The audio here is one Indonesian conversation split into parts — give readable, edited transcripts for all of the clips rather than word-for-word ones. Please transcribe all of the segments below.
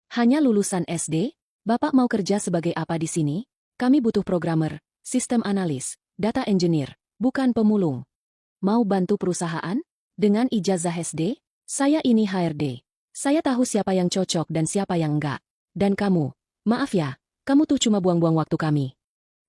Hanya lulusan SD? Bapak mau kerja sebagai apa di sini? Kami butuh programmer, sistem analis, data engineer, bukan pemulung. Mau bantu perusahaan? Dengan ijazah SD? Saya ini HRD. Saya tahu siapa yang cocok dan siapa yang enggak. Dan kamu, maaf ya, kamu tuh cuma buang-buang waktu kami.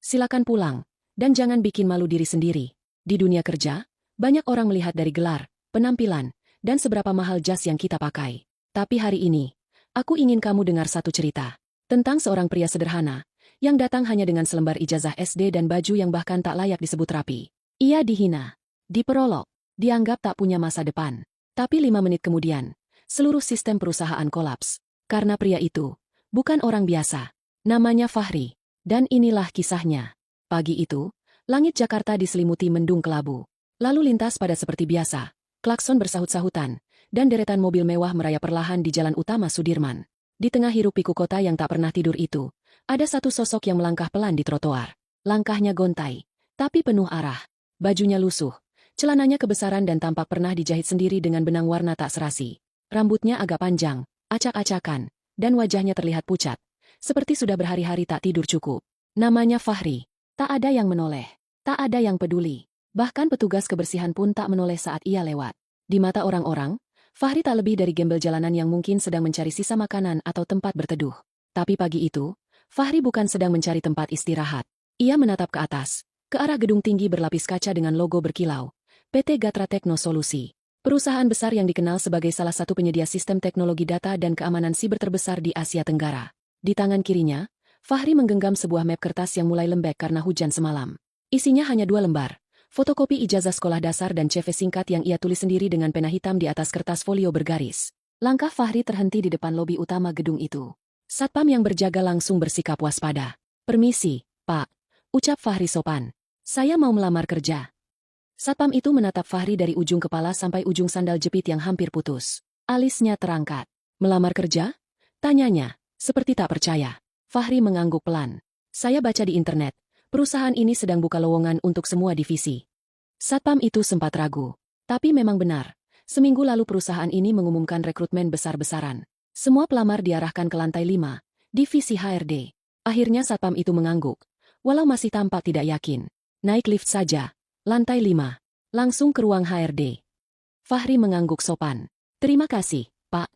Silakan pulang, dan jangan bikin malu diri sendiri. Di dunia kerja, banyak orang melihat dari gelar, penampilan, dan seberapa mahal jas yang kita pakai. Tapi hari ini, aku ingin kamu dengar satu cerita tentang seorang pria sederhana yang datang hanya dengan selembar ijazah SD dan baju yang bahkan tak layak disebut rapi. Ia dihina, diperolok, dianggap tak punya masa depan. Tapi 5 menit kemudian, seluruh sistem perusahaan kolaps. Karena pria itu bukan orang biasa. Namanya Fahri. Dan inilah kisahnya. Pagi itu, langit Jakarta diselimuti mendung kelabu. Lalu lintas pada seperti biasa. Klakson bersahut-sahutan, dan deretan mobil mewah merayap perlahan di jalan utama Sudirman. Di tengah hiruk-pikuk kota yang tak pernah tidur itu, ada satu sosok yang melangkah pelan di trotoar. Langkahnya gontai, tapi penuh arah. Bajunya lusuh, celananya kebesaran dan tampak pernah dijahit sendiri dengan benang warna tak serasi. Rambutnya agak panjang, acak-acakan, dan wajahnya terlihat pucat, seperti sudah berhari-hari tak tidur cukup. Namanya Fahri. Tak ada yang menoleh, tak ada yang peduli. Bahkan petugas kebersihan pun tak menoleh saat ia lewat. Di mata orang-orang, Fahri tak lebih dari gembel jalanan yang mungkin sedang mencari sisa makanan atau tempat berteduh. Tapi pagi itu, Fahri bukan sedang mencari tempat istirahat. Ia menatap ke atas, ke arah gedung tinggi berlapis kaca dengan logo berkilau, PT Gatra Tekno Solusi. Perusahaan besar yang dikenal sebagai salah satu penyedia sistem teknologi data dan keamanan siber terbesar di Asia Tenggara. Di tangan kirinya, Fahri menggenggam sebuah map kertas yang mulai lembek karena hujan semalam. Isinya hanya 2 lembar. Fotokopi ijazah sekolah dasar dan CV singkat yang ia tulis sendiri dengan pena hitam di atas kertas folio bergaris. Langkah Fahri terhenti di depan lobi utama gedung itu. Satpam yang berjaga langsung bersikap waspada. "Permisi, Pak," ucap Fahri sopan. "Saya mau melamar kerja." Satpam itu menatap Fahri dari ujung kepala sampai ujung sandal jepit yang hampir putus. Alisnya terangkat. "Melamar kerja?" tanyanya, seperti tak percaya. Fahri mengangguk pelan. "Saya baca di internet. Perusahaan ini sedang buka lowongan untuk semua divisi." Satpam itu sempat ragu. Tapi memang benar. Seminggu lalu perusahaan ini mengumumkan rekrutmen besar-besaran. Semua pelamar diarahkan ke lantai 5, divisi HRD. Akhirnya satpam itu mengangguk. Walau masih tampak tidak yakin. "Naik lift saja. Lantai 5. Langsung ke ruang HRD." Fahri mengangguk sopan. "Terima kasih, Pak."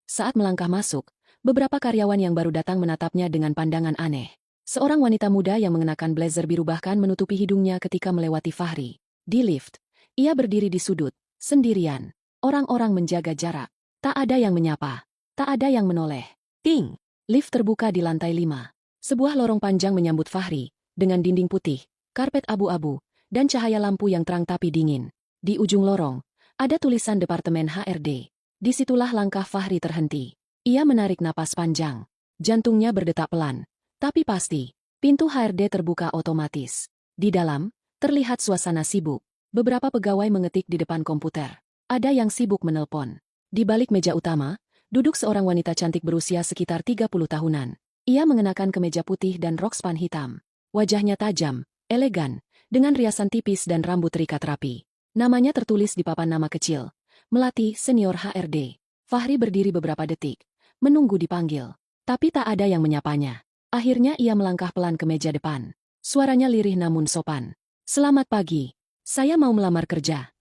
Saat melangkah masuk, beberapa karyawan yang baru datang menatapnya dengan pandangan aneh. Seorang wanita muda yang mengenakan blazer biru bahkan menutupi hidungnya ketika melewati Fahri. Di lift, ia berdiri di sudut, sendirian. Orang-orang menjaga jarak. Tak ada yang menyapa. Tak ada yang menoleh. Ting! Lift terbuka di lantai 5. Sebuah lorong panjang menyambut Fahri, dengan dinding putih, karpet abu-abu, dan cahaya lampu yang terang tapi dingin. Di ujung lorong, ada tulisan Departemen HRD. Disitulah langkah Fahri terhenti. Ia menarik napas panjang. Jantungnya berdetak pelan. Tapi pasti, pintu HRD terbuka otomatis. Di dalam, terlihat suasana sibuk. Beberapa pegawai mengetik di depan komputer. Ada yang sibuk menelpon. Di balik meja utama, duduk seorang wanita cantik berusia sekitar 30 tahunan. Ia mengenakan kemeja putih dan rok span hitam. Wajahnya tajam, elegan, dengan riasan tipis dan rambut terikat rapi. Namanya tertulis di papan nama kecil. Melati Senior HRD. Fahri berdiri beberapa detik, menunggu dipanggil. Tapi tak ada yang menyapanya. Akhirnya ia melangkah pelan ke meja depan. Suaranya lirih namun sopan. "Selamat pagi. Saya mau melamar kerja."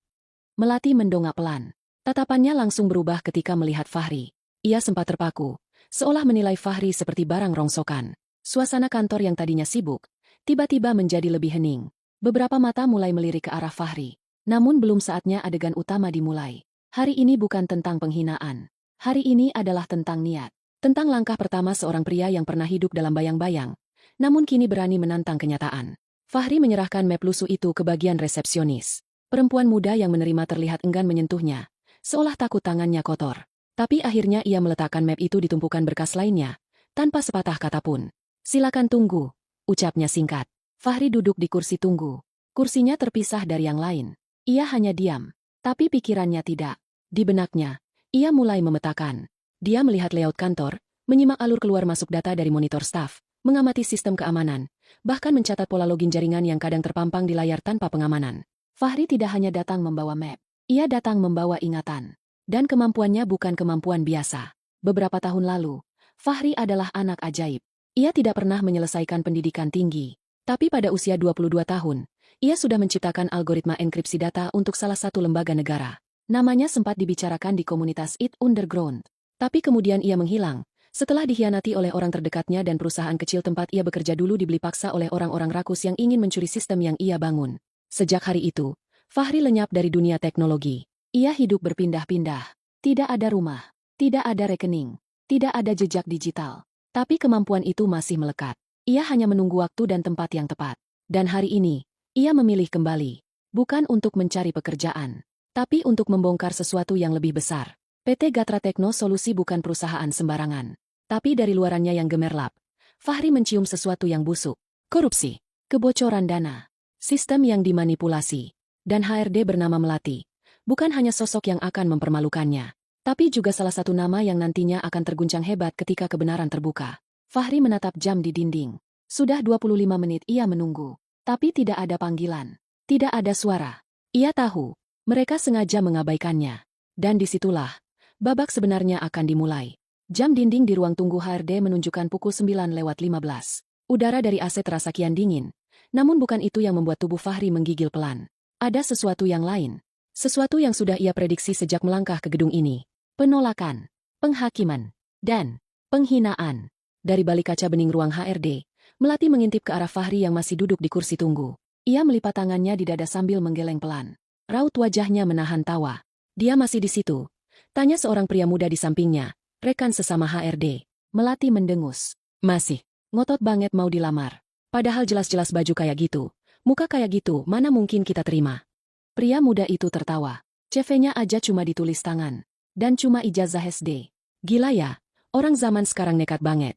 Melati mendongak pelan. Tatapannya langsung berubah ketika melihat Fahri. Ia sempat terpaku, seolah menilai Fahri seperti barang rongsokan. Suasana kantor yang tadinya sibuk, tiba-tiba menjadi lebih hening. Beberapa mata mulai melirik ke arah Fahri. Namun belum saatnya adegan utama dimulai. Hari ini bukan tentang penghinaan. Hari ini adalah tentang niat. Tentang langkah pertama seorang pria yang pernah hidup dalam bayang-bayang, namun kini berani menantang kenyataan. Fahri menyerahkan map lusuh itu ke bagian resepsionis. Perempuan muda yang menerima terlihat enggan menyentuhnya, seolah takut tangannya kotor. Tapi akhirnya ia meletakkan map itu di tumpukan berkas lainnya, tanpa sepatah kata pun. "Silakan tunggu," ucapnya singkat. Fahri duduk di kursi tunggu. Kursinya terpisah dari yang lain. Ia hanya diam, tapi pikirannya tidak. Di benaknya, ia mulai memetakan. Dia melihat layout kantor, menyimak alur keluar masuk data dari monitor staf, mengamati sistem keamanan, bahkan mencatat pola login jaringan yang kadang terpampang di layar tanpa pengamanan. Fahri tidak hanya datang membawa map, ia datang membawa ingatan. Dan kemampuannya bukan kemampuan biasa. Beberapa tahun lalu, Fahri adalah anak ajaib. Ia tidak pernah menyelesaikan pendidikan tinggi. Tapi pada usia 22 tahun, ia sudah menciptakan algoritma enkripsi data untuk salah satu lembaga negara. Namanya sempat dibicarakan di komunitas IT Underground. Tapi kemudian ia menghilang, setelah dikhianati oleh orang terdekatnya dan perusahaan kecil tempat ia bekerja dulu dibeli paksa oleh orang-orang rakus yang ingin mencuri sistem yang ia bangun. Sejak hari itu, Fahri lenyap dari dunia teknologi. Ia hidup berpindah-pindah. Tidak ada rumah, tidak ada rekening, tidak ada jejak digital. Tapi kemampuan itu masih melekat. Ia hanya menunggu waktu dan tempat yang tepat. Dan hari ini, ia memilih kembali. Bukan untuk mencari pekerjaan, tapi untuk membongkar sesuatu yang lebih besar. PT Gatra Tekno Solusi bukan perusahaan sembarangan. Tapi dari luarannya yang gemerlap, Fahri mencium sesuatu yang busuk. Korupsi, kebocoran dana, sistem yang dimanipulasi. Dan HRD bernama Melati. Bukan hanya sosok yang akan mempermalukannya, tapi juga salah satu nama yang nantinya akan terguncang hebat ketika kebenaran terbuka. Fahri menatap jam di dinding. Sudah 25 menit ia menunggu. Tapi tidak ada panggilan. Tidak ada suara. Ia tahu, mereka sengaja mengabaikannya. Dan disitulah, babak sebenarnya akan dimulai. Jam dinding di ruang tunggu HRD menunjukkan pukul 9:15. Udara dari AC terasa kian dingin. Namun bukan itu yang membuat tubuh Fahri menggigil pelan. Ada sesuatu yang lain. Sesuatu yang sudah ia prediksi sejak melangkah ke gedung ini. Penolakan, penghakiman, dan penghinaan. Dari balik kaca bening ruang HRD, Melati mengintip ke arah Fahri yang masih duduk di kursi tunggu. Ia melipat tangannya di dada sambil menggeleng pelan. Raut wajahnya menahan tawa. Dia masih di situ? Tanya seorang pria muda di sampingnya, rekan sesama HRD. Melati mendengus. Masih. Ngotot banget mau dilamar. Padahal jelas-jelas baju kayak gitu. Muka kayak gitu, mana mungkin kita terima? Pria muda itu tertawa. CV-nya aja cuma ditulis tangan. Dan cuma ijazah SD. Gila ya, orang zaman sekarang nekat banget.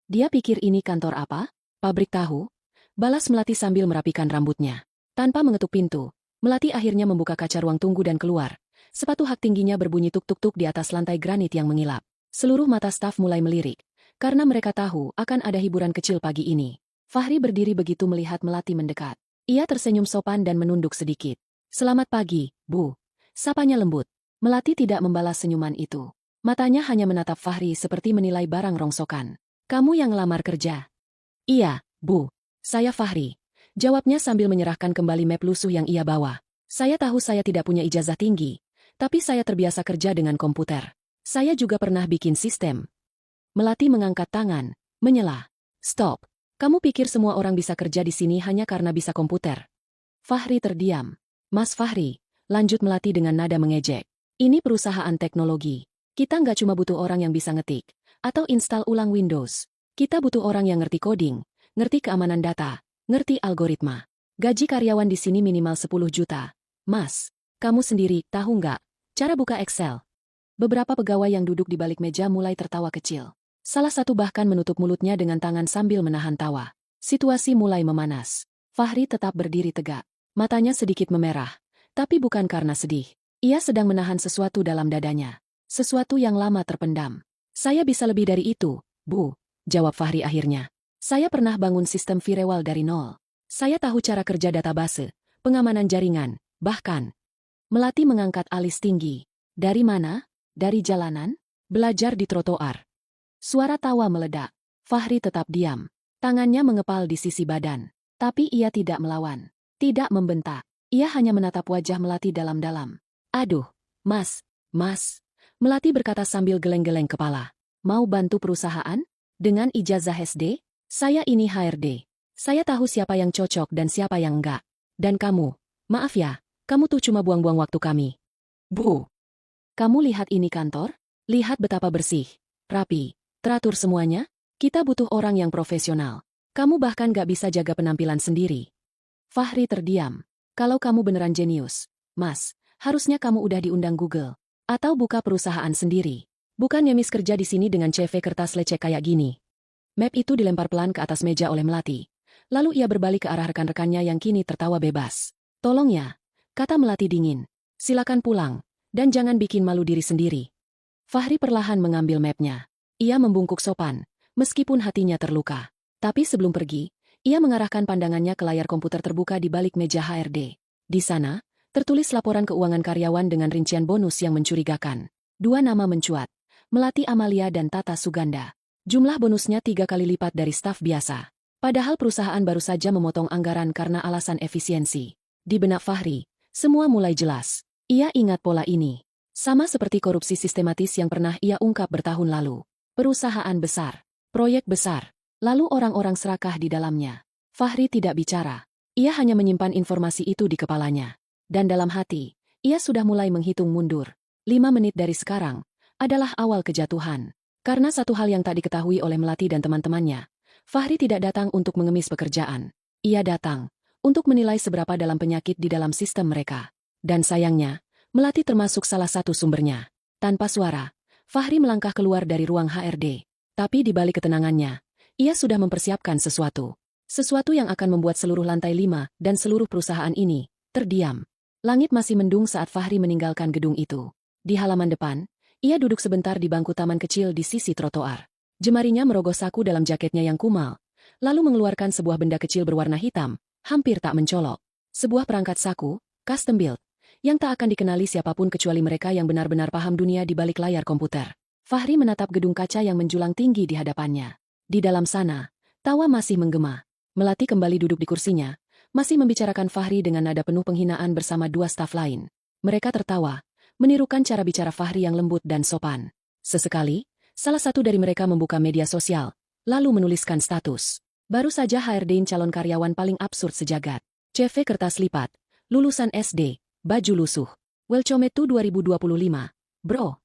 Dia pikir ini kantor apa? Pabrik tahu? Balas Melati sambil merapikan rambutnya. Tanpa mengetuk pintu, Melati akhirnya membuka kaca ruang tunggu dan keluar. Sepatu hak tingginya berbunyi tuk-tuk-tuk di atas lantai granit yang mengilap. Seluruh mata staf mulai melirik. Karena mereka tahu akan ada hiburan kecil pagi ini. Fahri berdiri begitu melihat Melati mendekat. Ia tersenyum sopan dan menunduk sedikit. Selamat pagi, Bu. Sapanya lembut. Melati tidak membalas senyuman itu. Matanya hanya menatap Fahri seperti menilai barang rongsokan. Kamu yang lamar kerja? Iya, Bu. Saya Fahri. Jawabnya sambil menyerahkan kembali map lusuh yang ia bawa. Saya tahu saya tidak punya ijazah tinggi, tapi saya terbiasa kerja dengan komputer. Saya juga pernah bikin sistem. Melati mengangkat tangan, menyela. Stop. Kamu pikir semua orang bisa kerja di sini hanya karena bisa komputer? Fahri terdiam. Mas Fahri, lanjut Melati dengan nada mengejek. Ini perusahaan teknologi. Kita nggak cuma butuh orang yang bisa ngetik atau install ulang Windows. Kita butuh orang yang ngerti coding, ngerti keamanan data, ngerti algoritma. Gaji karyawan di sini minimal 10 juta. Mas, kamu sendiri tahu nggak cara buka Excel? Beberapa pegawai yang duduk di balik meja mulai tertawa kecil. Salah satu bahkan menutup mulutnya dengan tangan sambil menahan tawa. Situasi mulai memanas. Fahri tetap berdiri tegak. Matanya sedikit memerah. Tapi bukan karena sedih. Ia sedang menahan sesuatu dalam dadanya. Sesuatu yang lama terpendam. Saya bisa lebih dari itu, Bu. Jawab Fahri akhirnya. Saya pernah bangun sistem firewall dari nol. Saya tahu cara kerja database, pengamanan jaringan, bahkan. Melati mengangkat alis tinggi. Dari mana? Dari jalanan? Belajar di trotoar. Suara tawa meledak. Fahri tetap diam. Tangannya mengepal di sisi badan. Tapi ia tidak melawan. Tidak membentak. Ia hanya menatap wajah Melati dalam-dalam. Aduh, Mas. Melati berkata sambil geleng-geleng kepala. Mau bantu perusahaan? Dengan ijazah SD? Saya ini HRD. Saya tahu siapa yang cocok dan siapa yang enggak. Dan kamu, maaf ya, kamu tuh cuma buang-buang waktu kami. Bu. Kamu lihat ini kantor? Lihat betapa bersih, rapi, teratur semuanya? Kita butuh orang yang profesional. Kamu bahkan gak bisa jaga penampilan sendiri. Fahri terdiam. Kalau kamu beneran jenius, Mas, harusnya kamu udah diundang Google. Atau buka perusahaan sendiri. Bukan nyemis kerja di sini dengan CV kertas lecek kayak gini. Map itu dilempar pelan ke atas meja oleh Melati. Lalu ia berbalik ke arah rekan-rekannya yang kini tertawa bebas. Tolong ya, kata Melati dingin. Silakan pulang, dan jangan bikin malu diri sendiri. Fahri perlahan mengambil mapnya. Ia membungkuk sopan, meskipun hatinya terluka. Tapi sebelum pergi, ia mengarahkan pandangannya ke layar komputer terbuka di balik meja HRD. Di sana, tertulis laporan keuangan karyawan dengan rincian bonus yang mencurigakan. Dua nama mencuat, Melati Amalia dan Tata Suganda. Jumlah bonusnya 3 kali lipat dari staf biasa. Padahal perusahaan baru saja memotong anggaran karena alasan efisiensi. Di benak Fahri, semua mulai jelas. Ia ingat pola ini. Sama seperti korupsi sistematis yang pernah ia ungkap bertahun lalu. Perusahaan besar, proyek besar, lalu orang-orang serakah di dalamnya. Fahri tidak bicara. Ia hanya menyimpan informasi itu di kepalanya. Dan dalam hati, ia sudah mulai menghitung mundur. 5 menit dari sekarang adalah awal kejatuhan. Karena satu hal yang tak diketahui oleh Melati dan teman-temannya, Fahri tidak datang untuk mengemis pekerjaan. Ia datang untuk menilai seberapa dalam penyakit di dalam sistem mereka. Dan sayangnya, Melati termasuk salah satu sumbernya. Tanpa suara, Fahri melangkah keluar dari ruang HRD. Tapi di balik ketenangannya, ia sudah mempersiapkan sesuatu. Sesuatu yang akan membuat seluruh lantai 5 dan seluruh perusahaan ini terdiam. Langit masih mendung saat Fahri meninggalkan gedung itu. Di halaman depan, ia duduk sebentar di bangku taman kecil di sisi trotoar. Jemarinya merogoh saku dalam jaketnya yang kumal, lalu mengeluarkan sebuah benda kecil berwarna hitam, hampir tak mencolok. Sebuah perangkat saku, custom build, yang tak akan dikenali siapapun kecuali mereka yang benar-benar paham dunia di balik layar komputer. Fahri menatap gedung kaca yang menjulang tinggi di hadapannya. Di dalam sana, tawa masih menggema. Melati kembali duduk di kursinya, masih membicarakan Fahri dengan nada penuh penghinaan bersama 2 staf lain. Mereka tertawa, menirukan cara bicara Fahri yang lembut dan sopan. Sesekali, salah satu dari mereka membuka media sosial, lalu menuliskan status. Baru saja HRD-in calon karyawan paling absurd sejagat. CV kertas lipat, lulusan SD, baju lusuh. Welcome to 2025, bro.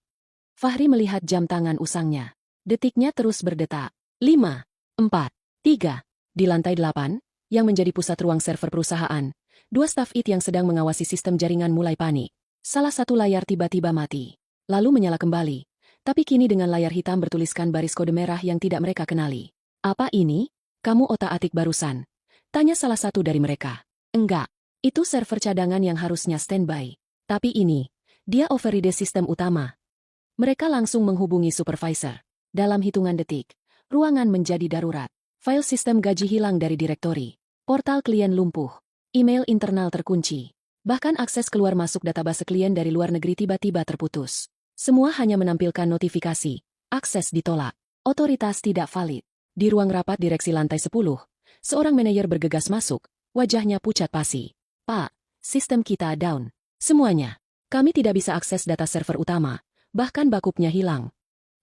Fahri melihat jam tangan usangnya. Detiknya terus berdetak. 5, 4, 3. Di lantai 8, yang menjadi pusat ruang server perusahaan, 2 staf IT yang sedang mengawasi sistem jaringan mulai panik. Salah satu layar tiba-tiba mati, lalu menyala kembali. Tapi kini dengan layar hitam bertuliskan baris kode merah yang tidak mereka kenali. Apa ini? Kamu otak-atik barusan? Tanya salah satu dari mereka. Enggak. Itu server cadangan yang harusnya standby. Tapi ini, dia override sistem utama. Mereka langsung menghubungi supervisor. Dalam hitungan detik, ruangan menjadi darurat. File sistem gaji hilang dari direktori. Portal klien lumpuh. Email internal terkunci. Bahkan akses keluar masuk database klien dari luar negeri tiba-tiba terputus. Semua hanya menampilkan notifikasi. Akses ditolak. Otoritas tidak valid. Di ruang rapat direksi lantai 10, seorang manajer bergegas masuk. Wajahnya pucat pasi. Pak, sistem kita down. Semuanya. Kami tidak bisa akses data server utama. Bahkan backupnya hilang.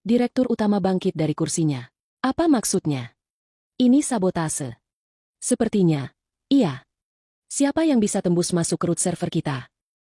Direktur utama bangkit dari kursinya. Apa maksudnya? Ini sabotase. Sepertinya. Iya. Siapa yang bisa tembus masuk ke root server kita?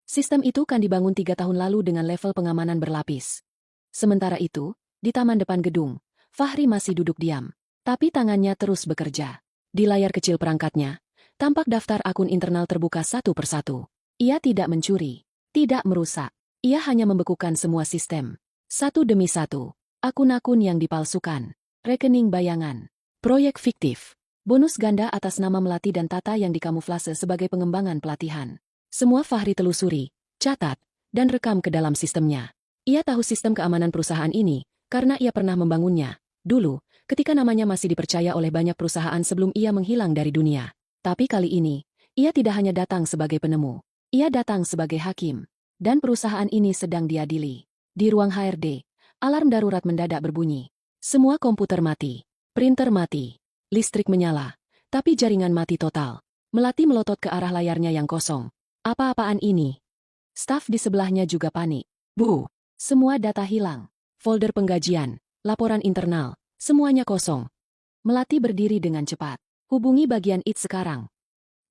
Sistem itu kan dibangun 3 tahun lalu dengan level pengamanan berlapis. Sementara itu, di taman depan gedung, Fahri masih duduk diam. Tapi tangannya terus bekerja. Di layar kecil perangkatnya, tampak daftar akun internal terbuka satu persatu. Ia tidak mencuri, tidak merusak. Ia hanya membekukan semua sistem. Satu demi satu. Akun-akun yang dipalsukan. Rekening bayangan. Proyek fiktif. Bonus ganda atas nama Melati dan Tata yang dikamuflase sebagai pengembangan pelatihan. Semua Fahri telusuri, catat, dan rekam ke dalam sistemnya. Ia tahu sistem keamanan perusahaan ini, karena ia pernah membangunnya. Dulu, ketika namanya masih dipercaya oleh banyak perusahaan sebelum ia menghilang dari dunia. Tapi kali ini, ia tidak hanya datang sebagai penemu. Ia datang sebagai hakim. Dan perusahaan ini sedang diadili. Di ruang HRD, alarm darurat mendadak berbunyi. Semua komputer mati. Printer mati. Listrik menyala. Tapi jaringan mati total. Melati melotot ke arah layarnya yang kosong. Apa-apaan ini? Staf di sebelahnya juga panik. Bu! Semua data hilang. Folder penggajian, laporan internal, semuanya kosong. Melati berdiri dengan cepat. Hubungi bagian IT sekarang.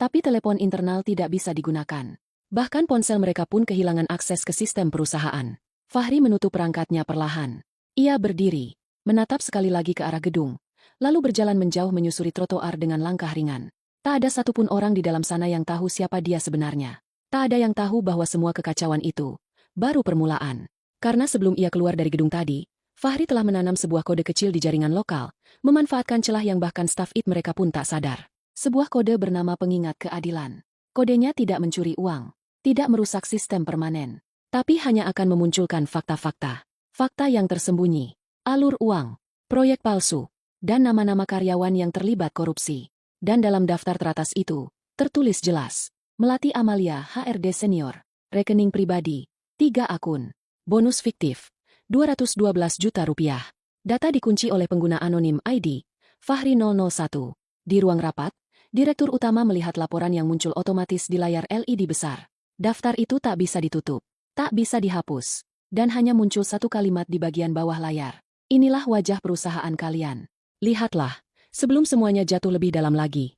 Tapi telepon internal tidak bisa digunakan. Bahkan ponsel mereka pun kehilangan akses ke sistem perusahaan. Fahri menutup perangkatnya perlahan. Ia berdiri, menatap sekali lagi ke arah gedung, lalu berjalan menjauh menyusuri trotoar dengan langkah ringan. Tak ada satupun orang di dalam sana yang tahu siapa dia sebenarnya. Tak ada yang tahu bahwa semua kekacauan itu baru permulaan. Karena sebelum ia keluar dari gedung tadi, Fahri telah menanam sebuah kode kecil di jaringan lokal, memanfaatkan celah yang bahkan staf IT mereka pun tak sadar. Sebuah kode bernama pengingat keadilan. Kodenya tidak mencuri uang. Tidak merusak sistem permanen, tapi hanya akan memunculkan fakta-fakta. Fakta yang tersembunyi, alur uang, proyek palsu, dan nama-nama karyawan yang terlibat korupsi. Dan dalam daftar teratas itu, tertulis jelas, Melati Amalia HRD Senior, rekening pribadi, 3 akun, bonus fiktif, 212 juta rupiah. Data dikunci oleh pengguna anonim ID, Fahri 001. Di ruang rapat, Direktur Utama melihat laporan yang muncul otomatis di layar LED besar. Daftar itu tak bisa ditutup, tak bisa dihapus, dan hanya muncul satu kalimat di bagian bawah layar. Inilah wajah perusahaan kalian. Lihatlah, sebelum semuanya jatuh lebih dalam lagi.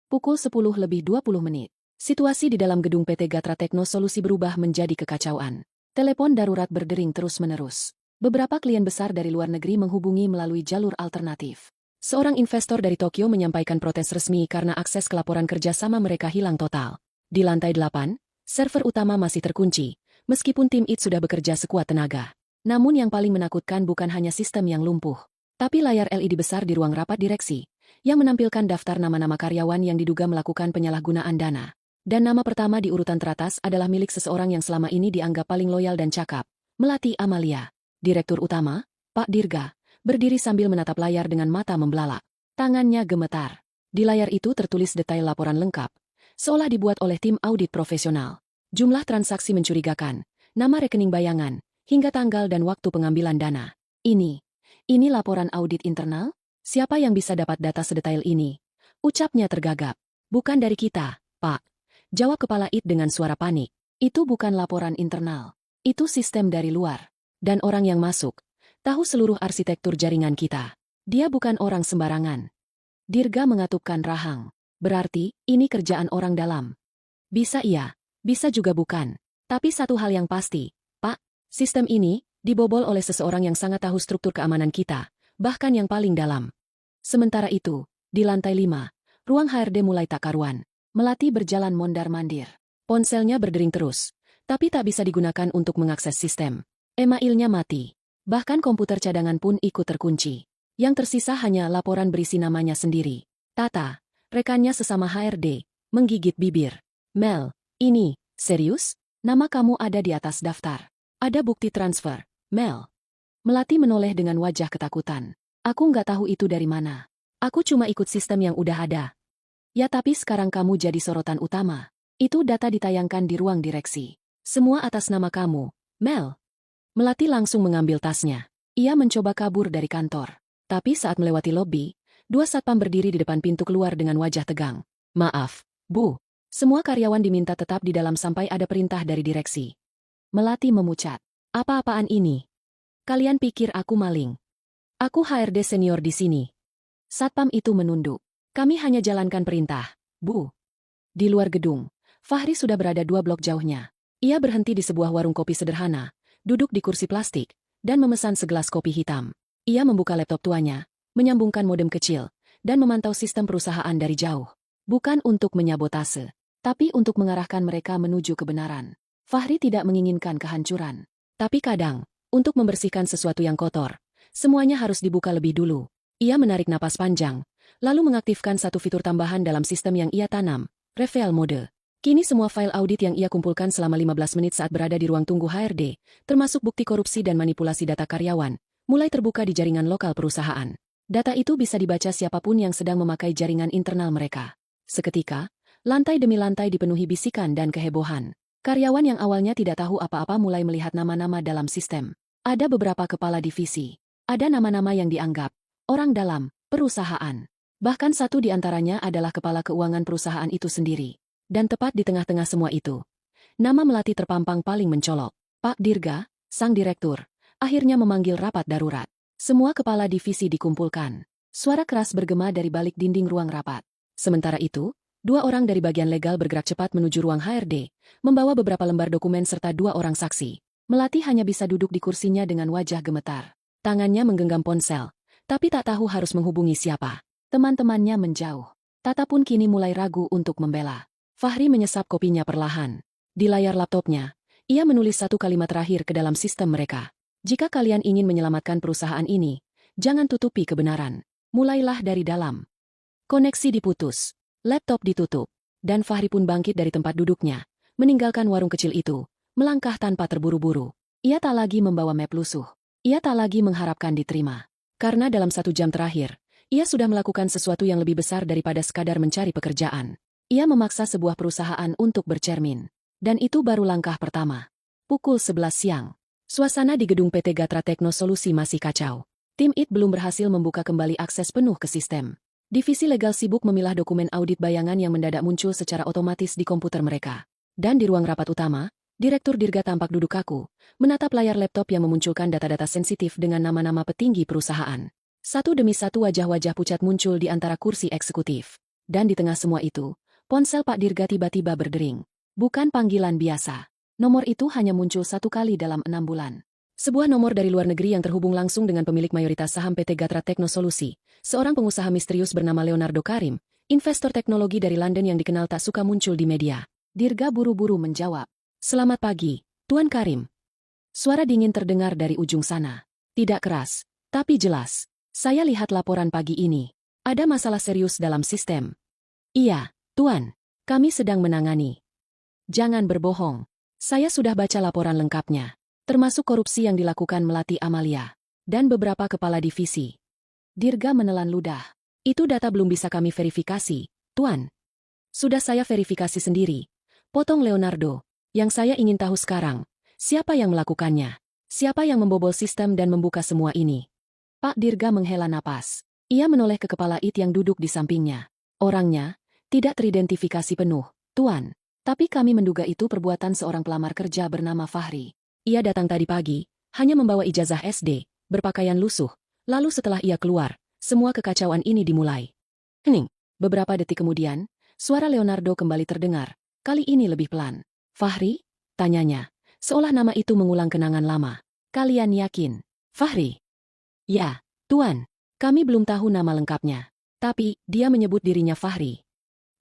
Pukul 10:20. Situasi di dalam gedung PT Gatra Tekno Solusi berubah menjadi kekacauan. Telepon darurat berdering terus-menerus. Beberapa klien besar dari luar negeri menghubungi melalui jalur alternatif. Seorang investor dari Tokyo menyampaikan protes resmi karena akses ke laporan kerjasama mereka hilang total. Di lantai 8, server utama masih terkunci, meskipun tim IT sudah bekerja sekuat tenaga. Namun yang paling menakutkan bukan hanya sistem yang lumpuh, tapi layar LED besar di ruang rapat direksi, yang menampilkan daftar nama-nama karyawan yang diduga melakukan penyalahgunaan dana. Dan nama pertama di urutan teratas adalah milik seseorang yang selama ini dianggap paling loyal dan cakap, Melati Amalia. Direktur Utama, Pak Dirga, berdiri sambil menatap layar dengan mata membelalak. Tangannya gemetar. Di layar itu tertulis detail laporan lengkap, seolah dibuat oleh tim audit profesional. Jumlah transaksi mencurigakan, nama rekening bayangan, hingga tanggal dan waktu pengambilan dana. Ini laporan audit internal? Siapa yang bisa dapat data sedetail ini? Ucapnya tergagap. Bukan dari kita, Pak. Jawab kepala IT dengan suara panik. Itu bukan laporan internal. Itu sistem dari luar. Dan orang yang masuk, tahu seluruh arsitektur jaringan kita. Dia bukan orang sembarangan. Dirga mengatupkan rahang. Berarti, ini kerjaan orang dalam. Bisa iya, bisa juga bukan. Tapi satu hal yang pasti, Pak, sistem ini dibobol oleh seseorang yang sangat tahu struktur keamanan kita, bahkan yang paling dalam. Sementara itu, di lantai 5, ruang HRD mulai tak karuan. Melati berjalan mondar-mandir. Ponselnya berdering terus, tapi tak bisa digunakan untuk mengakses sistem. Emailnya mati. Bahkan komputer cadangan pun ikut terkunci. Yang tersisa hanya laporan berisi namanya sendiri. Tata, rekannya sesama HRD, menggigit bibir. Mel, ini, serius? Nama kamu ada di atas daftar. Ada bukti transfer, Mel. Melati menoleh dengan wajah ketakutan. Aku nggak tahu itu dari mana. Aku cuma ikut sistem yang udah ada. Ya tapi sekarang kamu jadi sorotan utama. Itu data ditayangkan di ruang direksi. Semua atas nama kamu, Mel. Melati langsung mengambil tasnya. Ia mencoba kabur dari kantor. Tapi saat melewati lobi, dua satpam berdiri di depan pintu keluar dengan wajah tegang. Maaf, Bu. Semua karyawan diminta tetap di dalam sampai ada perintah dari direksi. Melati memucat. Apa-apaan ini? Kalian pikir aku maling? Aku HRD senior di sini. Satpam itu menunduk. Kami hanya jalankan perintah, Bu. Di luar gedung, Fahri sudah berada 2 blok jauhnya. Ia berhenti di sebuah warung kopi sederhana, duduk di kursi plastik, dan memesan segelas kopi hitam. Ia membuka laptop tuanya, menyambungkan modem kecil, dan memantau sistem perusahaan dari jauh. Bukan untuk menyabotase, tapi untuk mengarahkan mereka menuju kebenaran. Fahri tidak menginginkan kehancuran. Tapi kadang, untuk membersihkan sesuatu yang kotor, semuanya harus dibuka lebih dulu. Ia menarik napas panjang, lalu mengaktifkan satu fitur tambahan dalam sistem yang ia tanam, Reveal Mode. Kini semua file audit yang ia kumpulkan selama 15 menit saat berada di ruang tunggu HRD, termasuk bukti korupsi dan manipulasi data karyawan, mulai terbuka di jaringan lokal perusahaan. Data itu bisa dibaca siapapun yang sedang memakai jaringan internal mereka. Seketika, lantai demi lantai dipenuhi bisikan dan kehebohan. Karyawan yang awalnya tidak tahu apa-apa mulai melihat nama-nama dalam sistem. Ada beberapa kepala divisi. Ada nama-nama yang dianggap orang dalam perusahaan. Bahkan satu di antaranya adalah kepala keuangan perusahaan itu sendiri. Dan tepat di tengah-tengah semua itu, nama Melati terpampang paling mencolok. Pak Dirga, sang direktur, akhirnya memanggil rapat darurat. Semua kepala divisi dikumpulkan. Suara keras bergema dari balik dinding ruang rapat. Sementara itu, 2 orang dari bagian legal bergerak cepat menuju ruang HRD, membawa beberapa lembar dokumen serta 2 orang saksi. Melati hanya bisa duduk di kursinya dengan wajah gemetar. Tangannya menggenggam ponsel, tapi tak tahu harus menghubungi siapa. Teman-temannya menjauh. Tata pun kini mulai ragu untuk membela. Fahri menyesap kopinya perlahan. Di layar laptopnya, ia menulis satu kalimat terakhir ke dalam sistem mereka. Jika kalian ingin menyelamatkan perusahaan ini, jangan tutupi kebenaran. Mulailah dari dalam. Koneksi diputus. Laptop ditutup. Dan Fahri pun bangkit dari tempat duduknya, meninggalkan warung kecil itu, melangkah tanpa terburu-buru. Ia tak lagi membawa map lusuh. Ia tak lagi mengharapkan diterima. Karena dalam 1 jam terakhir, ia sudah melakukan sesuatu yang lebih besar daripada sekadar mencari pekerjaan. Ia memaksa sebuah perusahaan untuk bercermin. Dan itu baru langkah pertama. Pukul 11 siang. Suasana di gedung PT Gatra Tekno Solusi masih kacau. Tim IT belum berhasil membuka kembali akses penuh ke sistem. Divisi legal sibuk memilah dokumen audit bayangan yang mendadak muncul secara otomatis di komputer mereka. Dan di ruang rapat utama, Direktur Dirga tampak duduk kaku, menatap layar laptop yang memunculkan data-data sensitif dengan nama-nama petinggi perusahaan. Satu demi satu wajah-wajah pucat muncul di antara kursi eksekutif. Dan di tengah semua itu, ponsel Pak Dirga tiba-tiba berdering. Bukan panggilan biasa. Nomor itu hanya muncul 1 kali dalam 6 bulan. Sebuah nomor dari luar negeri yang terhubung langsung dengan pemilik mayoritas saham PT Gatra Technosolusi, seorang pengusaha misterius bernama Leonardo Karim, investor teknologi dari London yang dikenal tak suka muncul di media. Dirga buru-buru menjawab. Selamat pagi, Tuan Karim. Suara dingin terdengar dari ujung sana. Tidak keras, tapi jelas. Saya lihat laporan pagi ini. Ada masalah serius dalam sistem. Iya, Tuan. Kami sedang menangani. Jangan berbohong. Saya sudah baca laporan lengkapnya. Termasuk korupsi yang dilakukan Melati Amalia. Dan beberapa kepala divisi. Dirga menelan ludah. Itu data belum bisa kami verifikasi, Tuan. Sudah saya verifikasi sendiri. Potong Leonardo. Yang saya ingin tahu sekarang, siapa yang melakukannya? Siapa yang membobol sistem dan membuka semua ini? Pak Dirga menghela napas. Ia menoleh ke kepala IT yang duduk di sampingnya. Orangnya tidak teridentifikasi penuh, Tuan. Tapi kami menduga itu perbuatan seorang pelamar kerja bernama Fahri. Ia datang tadi pagi, hanya membawa ijazah SD, berpakaian lusuh. Lalu setelah ia keluar, semua kekacauan ini dimulai. Hening. Beberapa detik kemudian, suara Leonardo kembali terdengar, kali ini lebih pelan. Fahri? Tanyanya, seolah nama itu mengulang kenangan lama. Kalian yakin? Fahri? Ya, Tuan. Kami belum tahu nama lengkapnya. Tapi, dia menyebut dirinya Fahri.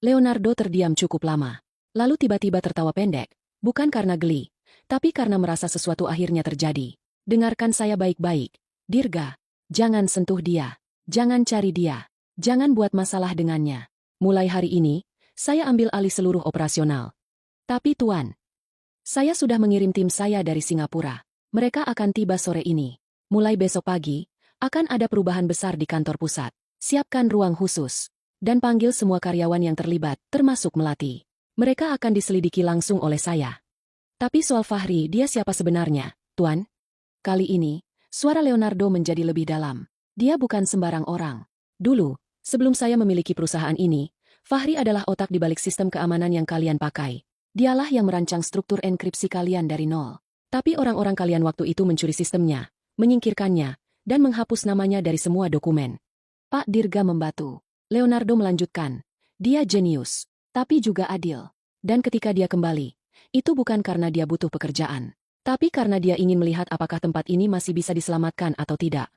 Leonardo terdiam cukup lama. Lalu tiba-tiba tertawa pendek, bukan karena geli, tapi karena merasa sesuatu akhirnya terjadi. Dengarkan saya baik-baik. Dirga, jangan sentuh dia. Jangan cari dia. Jangan buat masalah dengannya. Mulai hari ini, saya ambil alih seluruh operasional. Tapi Tuan, saya sudah mengirim tim saya dari Singapura. Mereka akan tiba sore ini. Mulai besok pagi, akan ada perubahan besar di kantor pusat. Siapkan ruang khusus. Dan panggil semua karyawan yang terlibat, termasuk Melati. Mereka akan diselidiki langsung oleh saya. Tapi soal Fahri, dia siapa sebenarnya, Tuan? Kali ini, suara Leonardo menjadi lebih dalam. Dia bukan sembarang orang. Dulu, sebelum saya memiliki perusahaan ini, Fahri adalah otak di balik sistem keamanan yang kalian pakai. Dialah yang merancang struktur enkripsi kalian dari nol. Tapi orang-orang kalian waktu itu mencuri sistemnya, menyingkirkannya, dan menghapus namanya dari semua dokumen. Pak Dirga membatu. Leonardo melanjutkan. Dia jenius, tapi juga adil. Dan ketika dia kembali, itu bukan karena dia butuh pekerjaan, tapi karena dia ingin melihat apakah tempat ini masih bisa diselamatkan atau tidak.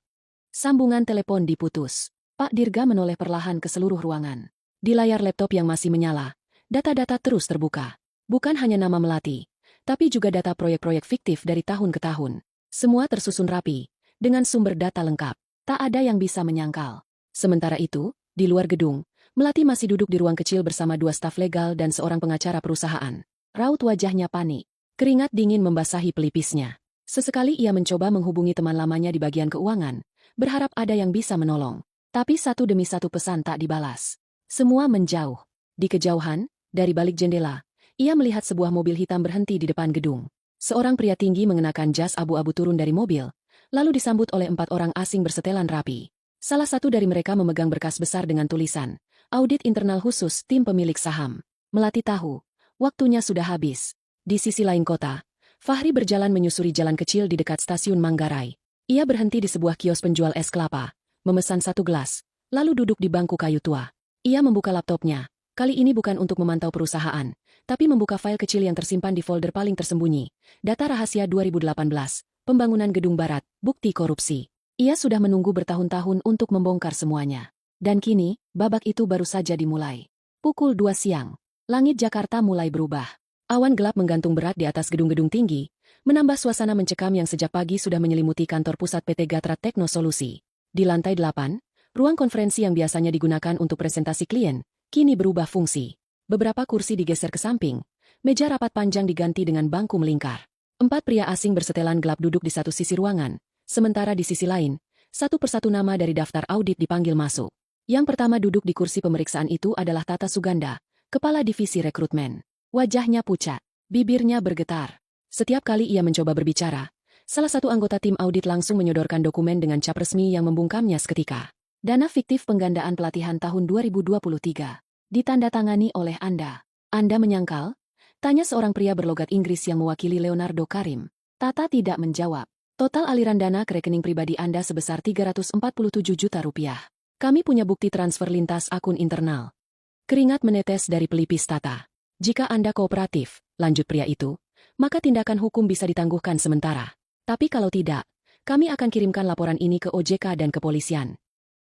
Sambungan telepon diputus. Pak Dirga menoleh perlahan ke seluruh ruangan. Di layar laptop yang masih menyala, data-data terus terbuka. Bukan hanya nama Melati, tapi juga data proyek-proyek fiktif dari tahun ke tahun. Semua tersusun rapi, dengan sumber data lengkap. Tak ada yang bisa menyangkal. Sementara itu, di luar gedung, Melati masih duduk di ruang kecil bersama 2 staf legal dan seorang pengacara perusahaan. Raut wajahnya panik. Keringat dingin membasahi pelipisnya. Sesekali ia mencoba menghubungi teman lamanya di bagian keuangan, berharap ada yang bisa menolong. Tapi satu demi satu pesan tak dibalas. Semua menjauh. Di kejauhan, dari balik jendela, ia melihat sebuah mobil hitam berhenti di depan gedung. Seorang pria tinggi mengenakan jas abu-abu turun dari mobil, lalu disambut oleh 4 orang asing bersetelan rapi. Salah satu dari mereka memegang berkas besar dengan tulisan, Audit Internal Khusus Tim Pemilik Saham. Melati tahu, waktunya sudah habis. Di sisi lain kota, Fahri berjalan menyusuri jalan kecil di dekat stasiun Manggarai. Ia berhenti di sebuah kios penjual es kelapa, memesan 1 gelas, lalu duduk di bangku kayu tua. Ia membuka laptopnya, kali ini bukan untuk memantau perusahaan, tapi membuka file kecil yang tersimpan di folder paling tersembunyi. Data rahasia 2018, pembangunan Gedung Barat, bukti korupsi. Ia sudah menunggu bertahun-tahun untuk membongkar semuanya. Dan kini, babak itu baru saja dimulai. Pukul 2 siang, langit Jakarta mulai berubah. Awan gelap menggantung berat di atas gedung-gedung tinggi, menambah suasana mencekam yang sejak pagi sudah menyelimuti kantor pusat PT Gatra Technosolusi. Di lantai 8, ruang konferensi yang biasanya digunakan untuk presentasi klien, kini berubah fungsi. Beberapa kursi digeser ke samping, meja rapat panjang diganti dengan bangku melingkar. 4 pria asing bersetelan gelap duduk di satu sisi ruangan, sementara di sisi lain, satu persatu nama dari daftar audit dipanggil masuk. Yang pertama duduk di kursi pemeriksaan itu adalah Tata Suganda, Kepala Divisi Rekrutmen. Wajahnya pucat, bibirnya bergetar. Setiap kali ia mencoba berbicara, Salah satu anggota tim audit langsung menyodorkan dokumen dengan cap resmi yang membungkamnya seketika. Dana fiktif penggandaan pelatihan tahun 2023. Ditandatangani oleh Anda. Anda menyangkal? Tanya seorang pria berlogat Inggris yang mewakili Leonardo Karim. Tata tidak menjawab. Total aliran dana ke rekening pribadi Anda sebesar 347 juta rupiah. Kami punya bukti transfer lintas akun internal. Keringat menetes dari pelipis Tata. Jika Anda kooperatif, lanjut pria itu, maka tindakan hukum bisa ditangguhkan sementara. Tapi kalau tidak, kami akan kirimkan laporan ini ke OJK dan kepolisian.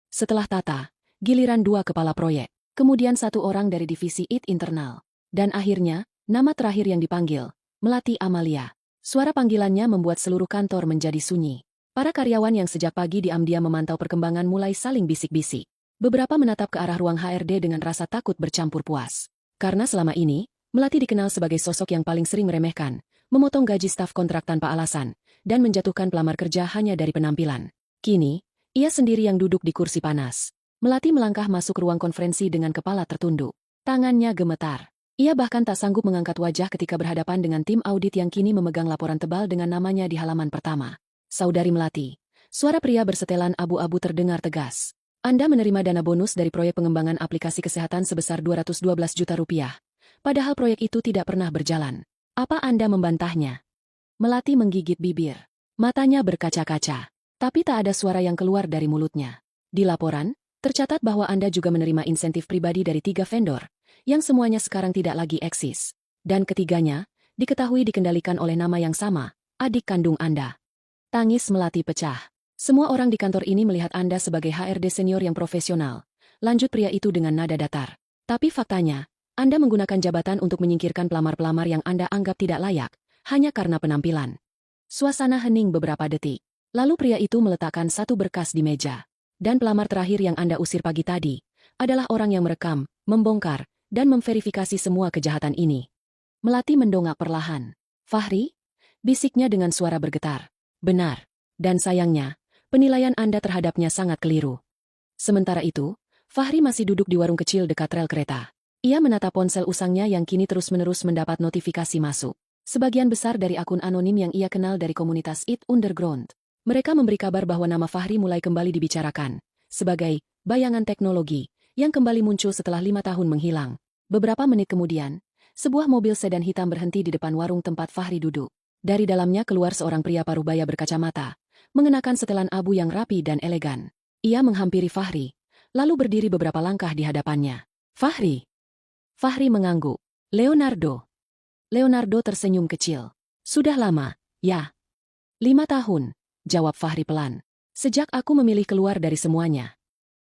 Setelah Tata, giliran 2 kepala proyek, kemudian 1 orang dari divisi IT internal. Dan akhirnya, nama terakhir yang dipanggil, Melati Amalia. Suara panggilannya membuat seluruh kantor menjadi sunyi. Para karyawan yang sejak pagi diam-diam memantau perkembangan mulai saling bisik-bisik. Beberapa menatap ke arah ruang HRD dengan rasa takut bercampur puas. Karena selama ini, Melati dikenal sebagai sosok yang paling sering meremehkan, memotong gaji staf kontrak tanpa alasan, dan menjatuhkan pelamar kerja hanya dari penampilan. Kini, ia sendiri yang duduk di kursi panas. Melati melangkah masuk ruang konferensi dengan kepala tertunduk. Tangannya gemetar. Ia bahkan tak sanggup mengangkat wajah ketika berhadapan dengan tim audit yang kini memegang laporan tebal dengan namanya di halaman pertama. Saudari Melati, suara pria bersetelan abu-abu terdengar tegas. Anda menerima dana bonus dari proyek pengembangan aplikasi kesehatan sebesar 212 juta rupiah. Padahal proyek itu tidak pernah berjalan. Apa Anda membantahnya? Melati menggigit bibir. Matanya berkaca-kaca. Tapi tak ada suara yang keluar dari mulutnya. Di laporan, tercatat bahwa Anda juga menerima insentif pribadi dari 3 vendor, yang semuanya sekarang tidak lagi eksis. Dan ketiganya, diketahui dikendalikan oleh nama yang sama, adik kandung Anda. Tangis Melati pecah. Semua orang di kantor ini melihat Anda sebagai HRD senior yang profesional. Lanjut pria itu dengan nada datar. Tapi faktanya, Anda menggunakan jabatan untuk menyingkirkan pelamar-pelamar yang Anda anggap tidak layak, hanya karena penampilan. Suasana hening beberapa detik. Lalu pria itu meletakkan satu berkas di meja. Dan pelamar terakhir yang Anda usir pagi tadi, adalah orang yang merekam, membongkar, dan memverifikasi semua kejahatan ini. Melati mendongak perlahan. Fahri? Bisiknya dengan suara bergetar. Benar. Dan sayangnya, penilaian Anda terhadapnya sangat keliru. Sementara itu, Fahri masih duduk di warung kecil dekat rel kereta. Ia menatap ponsel usangnya yang kini terus-menerus mendapat notifikasi masuk. Sebagian besar dari akun anonim yang ia kenal dari komunitas IT Underground. Mereka memberi kabar bahwa nama Fahri mulai kembali dibicarakan, sebagai bayangan teknologi, yang kembali muncul setelah 5 tahun menghilang. Beberapa menit kemudian, sebuah mobil sedan hitam berhenti di depan warung tempat Fahri duduk. Dari dalamnya keluar seorang pria parubaya berkacamata, mengenakan setelan abu yang rapi dan elegan. Ia menghampiri Fahri, lalu berdiri beberapa langkah di hadapannya. Fahri. Fahri mengangguk. Leonardo. Leonardo tersenyum kecil. Sudah lama, ya. 5 tahun. Jawab Fahri pelan. Sejak aku memilih keluar dari semuanya.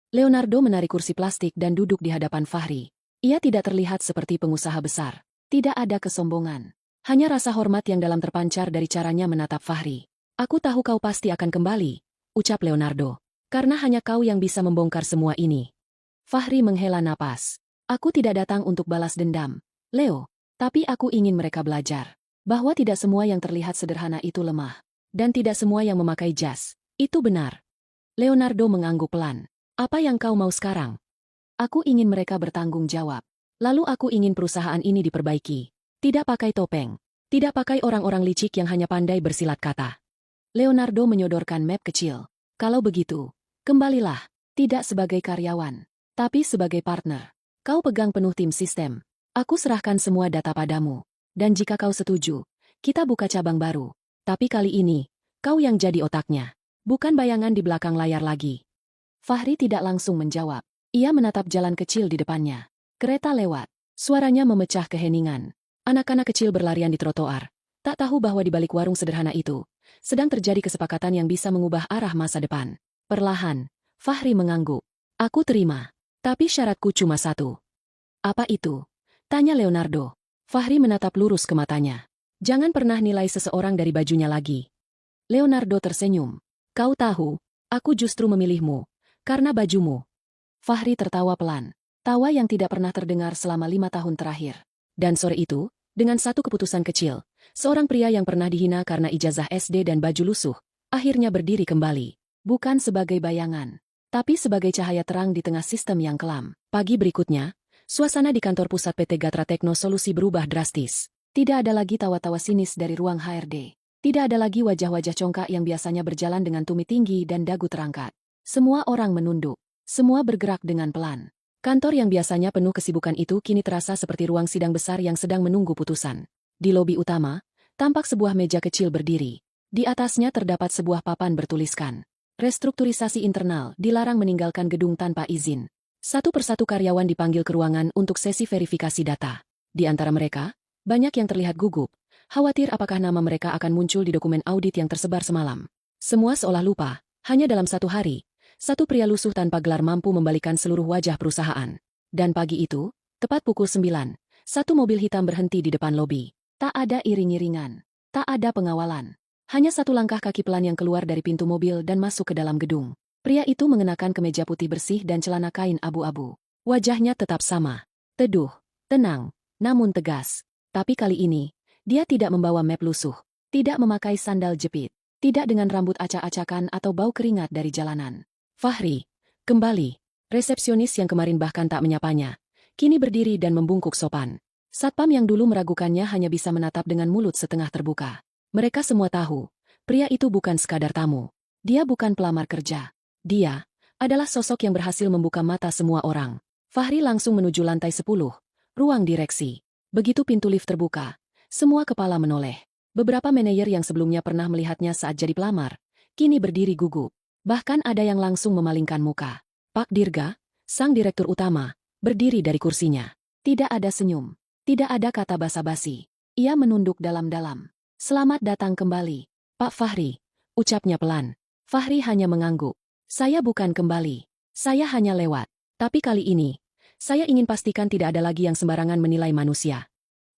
Leonardo menarik kursi plastik dan duduk di hadapan Fahri. Ia tidak terlihat seperti pengusaha besar. Tidak ada kesombongan. Hanya rasa hormat yang dalam terpancar dari caranya menatap Fahri. Aku tahu kau pasti akan kembali, ucap Leonardo. Karena hanya kau yang bisa membongkar semua ini. Fahri menghela napas. Aku tidak datang untuk balas dendam, Leo. Tapi aku ingin mereka belajar. Bahwa tidak semua yang terlihat sederhana itu lemah. Dan tidak semua yang memakai jas, itu benar. Leonardo mengangguk pelan. Apa yang kau mau sekarang? Aku ingin mereka bertanggung jawab. Lalu aku ingin perusahaan ini diperbaiki. Tidak pakai topeng. Tidak pakai orang-orang licik yang hanya pandai bersilat kata. Leonardo menyodorkan map kecil. Kalau begitu, kembalilah. Tidak sebagai karyawan, tapi sebagai partner. Kau pegang penuh tim sistem. Aku serahkan semua data padamu. Dan jika kau setuju, kita buka cabang baru. Tapi kali ini, kau yang jadi otaknya. Bukan bayangan di belakang layar lagi. Fahri tidak langsung menjawab. Ia menatap jalan kecil di depannya. Kereta lewat. Suaranya memecah keheningan. Anak-anak kecil berlarian di trotoar. Tak tahu bahwa di balik warung sederhana itu, sedang terjadi kesepakatan yang bisa mengubah arah masa depan. Perlahan, Fahri mengangguk. Aku terima. Tapi syaratku cuma satu. Apa itu? Tanya Leonardo. Fahri menatap lurus ke matanya. Jangan pernah nilai seseorang dari bajunya lagi. Leonardo tersenyum. Kau tahu, aku justru memilihmu, karena bajumu. Fahri tertawa pelan. Tawa yang tidak pernah terdengar selama 5 tahun terakhir. Dan sore itu, dengan satu keputusan kecil, seorang pria yang pernah dihina karena ijazah SD dan baju lusuh, akhirnya berdiri kembali. Bukan sebagai bayangan, tapi sebagai cahaya terang di tengah sistem yang kelam. Pagi berikutnya, suasana di kantor pusat PT Gatra Tekno Solusi berubah drastis. Tidak ada lagi tawa-tawa sinis dari ruang HRD. Tidak ada lagi wajah-wajah congkak yang biasanya berjalan dengan tumit tinggi dan dagu terangkat. Semua orang menunduk. Semua bergerak dengan pelan. Kantor yang biasanya penuh kesibukan itu kini terasa seperti ruang sidang besar yang sedang menunggu putusan. Di lobi utama, tampak sebuah meja kecil berdiri. Di atasnya terdapat sebuah papan bertuliskan, "Restrukturisasi internal, dilarang meninggalkan gedung tanpa izin." Satu persatu karyawan dipanggil ke ruangan untuk sesi verifikasi data. Di antara mereka, banyak yang terlihat gugup, khawatir apakah nama mereka akan muncul di dokumen audit yang tersebar semalam. Semua seolah lupa, hanya dalam satu hari, satu pria lusuh tanpa gelar mampu membalikan seluruh wajah perusahaan. Dan pagi itu, tepat pukul 9, satu mobil hitam berhenti di depan lobi. Tak ada iring-iringan, tak ada pengawalan. Hanya satu langkah kaki pelan yang keluar dari pintu mobil dan masuk ke dalam gedung. Pria itu mengenakan kemeja putih bersih dan celana kain abu-abu. Wajahnya tetap sama, teduh, tenang, namun tegas. Tapi kali ini, dia tidak membawa map lusuh, tidak memakai sandal jepit, tidak dengan rambut acak-acakan atau bau keringat dari jalanan. Fahri, kembali. Resepsionis yang kemarin bahkan tak menyapanya, kini berdiri dan membungkuk sopan. Satpam yang dulu meragukannya hanya bisa menatap dengan mulut setengah terbuka. Mereka semua tahu, pria itu bukan sekadar tamu. Dia bukan pelamar kerja. Dia adalah sosok yang berhasil membuka mata semua orang. Fahri langsung menuju lantai 10, ruang direksi. Begitu pintu lift terbuka, semua kepala menoleh. Beberapa manajer yang sebelumnya pernah melihatnya saat jadi pelamar, kini berdiri gugup. Bahkan ada yang langsung memalingkan muka. Pak Dirga, sang direktur utama, berdiri dari kursinya. Tidak ada senyum. Tidak ada kata basa-basi. Ia menunduk dalam-dalam. "Selamat datang kembali, Pak Fahri," ucapnya pelan. Fahri hanya mengangguk. "Saya bukan kembali. Saya hanya lewat. Tapi kali ini, saya ingin pastikan tidak ada lagi yang sembarangan menilai manusia."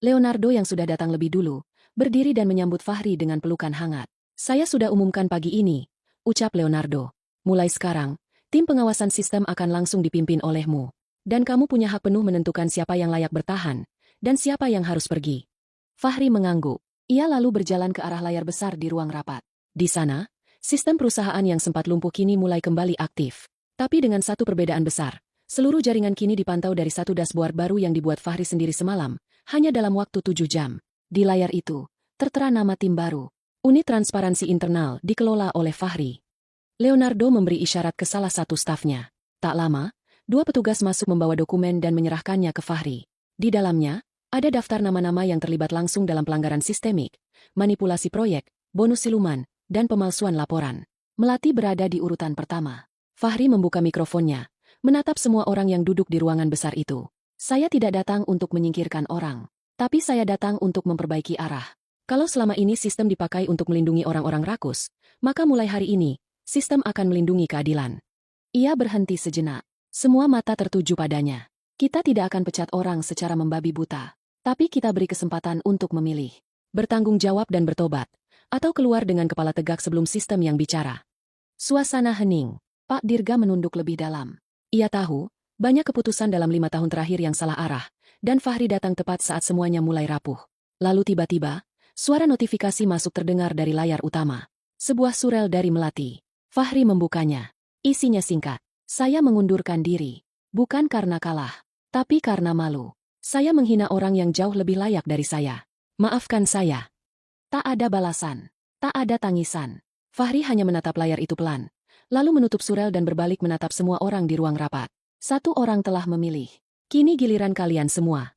Leonardo yang sudah datang lebih dulu, berdiri dan menyambut Fahri dengan pelukan hangat. "Saya sudah umumkan pagi ini," ucap Leonardo. "Mulai sekarang, tim pengawasan sistem akan langsung dipimpin olehmu. Dan kamu punya hak penuh menentukan siapa yang layak bertahan, dan siapa yang harus pergi." Fahri mengangguk. Ia lalu berjalan ke arah layar besar di ruang rapat. Di sana, sistem perusahaan yang sempat lumpuh kini mulai kembali aktif. Tapi dengan satu perbedaan besar, seluruh jaringan kini dipantau dari satu dashboard baru yang dibuat Fahri sendiri semalam, hanya dalam waktu 7 jam. Di layar itu, tertera nama tim baru. Unit transparansi internal dikelola oleh Fahri. Leonardo memberi isyarat ke salah satu stafnya. Tak lama, dua petugas masuk membawa dokumen dan menyerahkannya ke Fahri. Di dalamnya, ada daftar nama-nama yang terlibat langsung dalam pelanggaran sistemik, manipulasi proyek, bonus siluman, dan pemalsuan laporan. Melati berada di urutan pertama. Fahri membuka mikrofonnya, menatap semua orang yang duduk di ruangan besar itu. "Saya tidak datang untuk menyingkirkan orang, tapi saya datang untuk memperbaiki arah. Kalau selama ini sistem dipakai untuk melindungi orang-orang rakus, maka mulai hari ini, sistem akan melindungi keadilan." Ia berhenti sejenak. Semua mata tertuju padanya. "Kita tidak akan pecat orang secara membabi buta. Tapi kita beri kesempatan untuk memilih. Bertanggung jawab dan bertobat. Atau keluar dengan kepala tegak sebelum sistem yang bicara." Suasana hening. Pak Dirga menunduk lebih dalam. Ia tahu, banyak keputusan dalam 5 tahun terakhir yang salah arah, dan Fahri datang tepat saat semuanya mulai rapuh. Lalu tiba-tiba, suara notifikasi masuk terdengar dari layar utama. Sebuah surel dari Melati. Fahri membukanya. Isinya singkat. "Saya mengundurkan diri. Bukan karena kalah, tapi karena malu. Saya menghina orang yang jauh lebih layak dari saya. Maafkan saya." Tak ada balasan. Tak ada tangisan. Fahri hanya menatap layar itu pelan, lalu menutup surel dan berbalik menatap semua orang di ruang rapat. Satu orang telah memilih. Kini giliran kalian semua.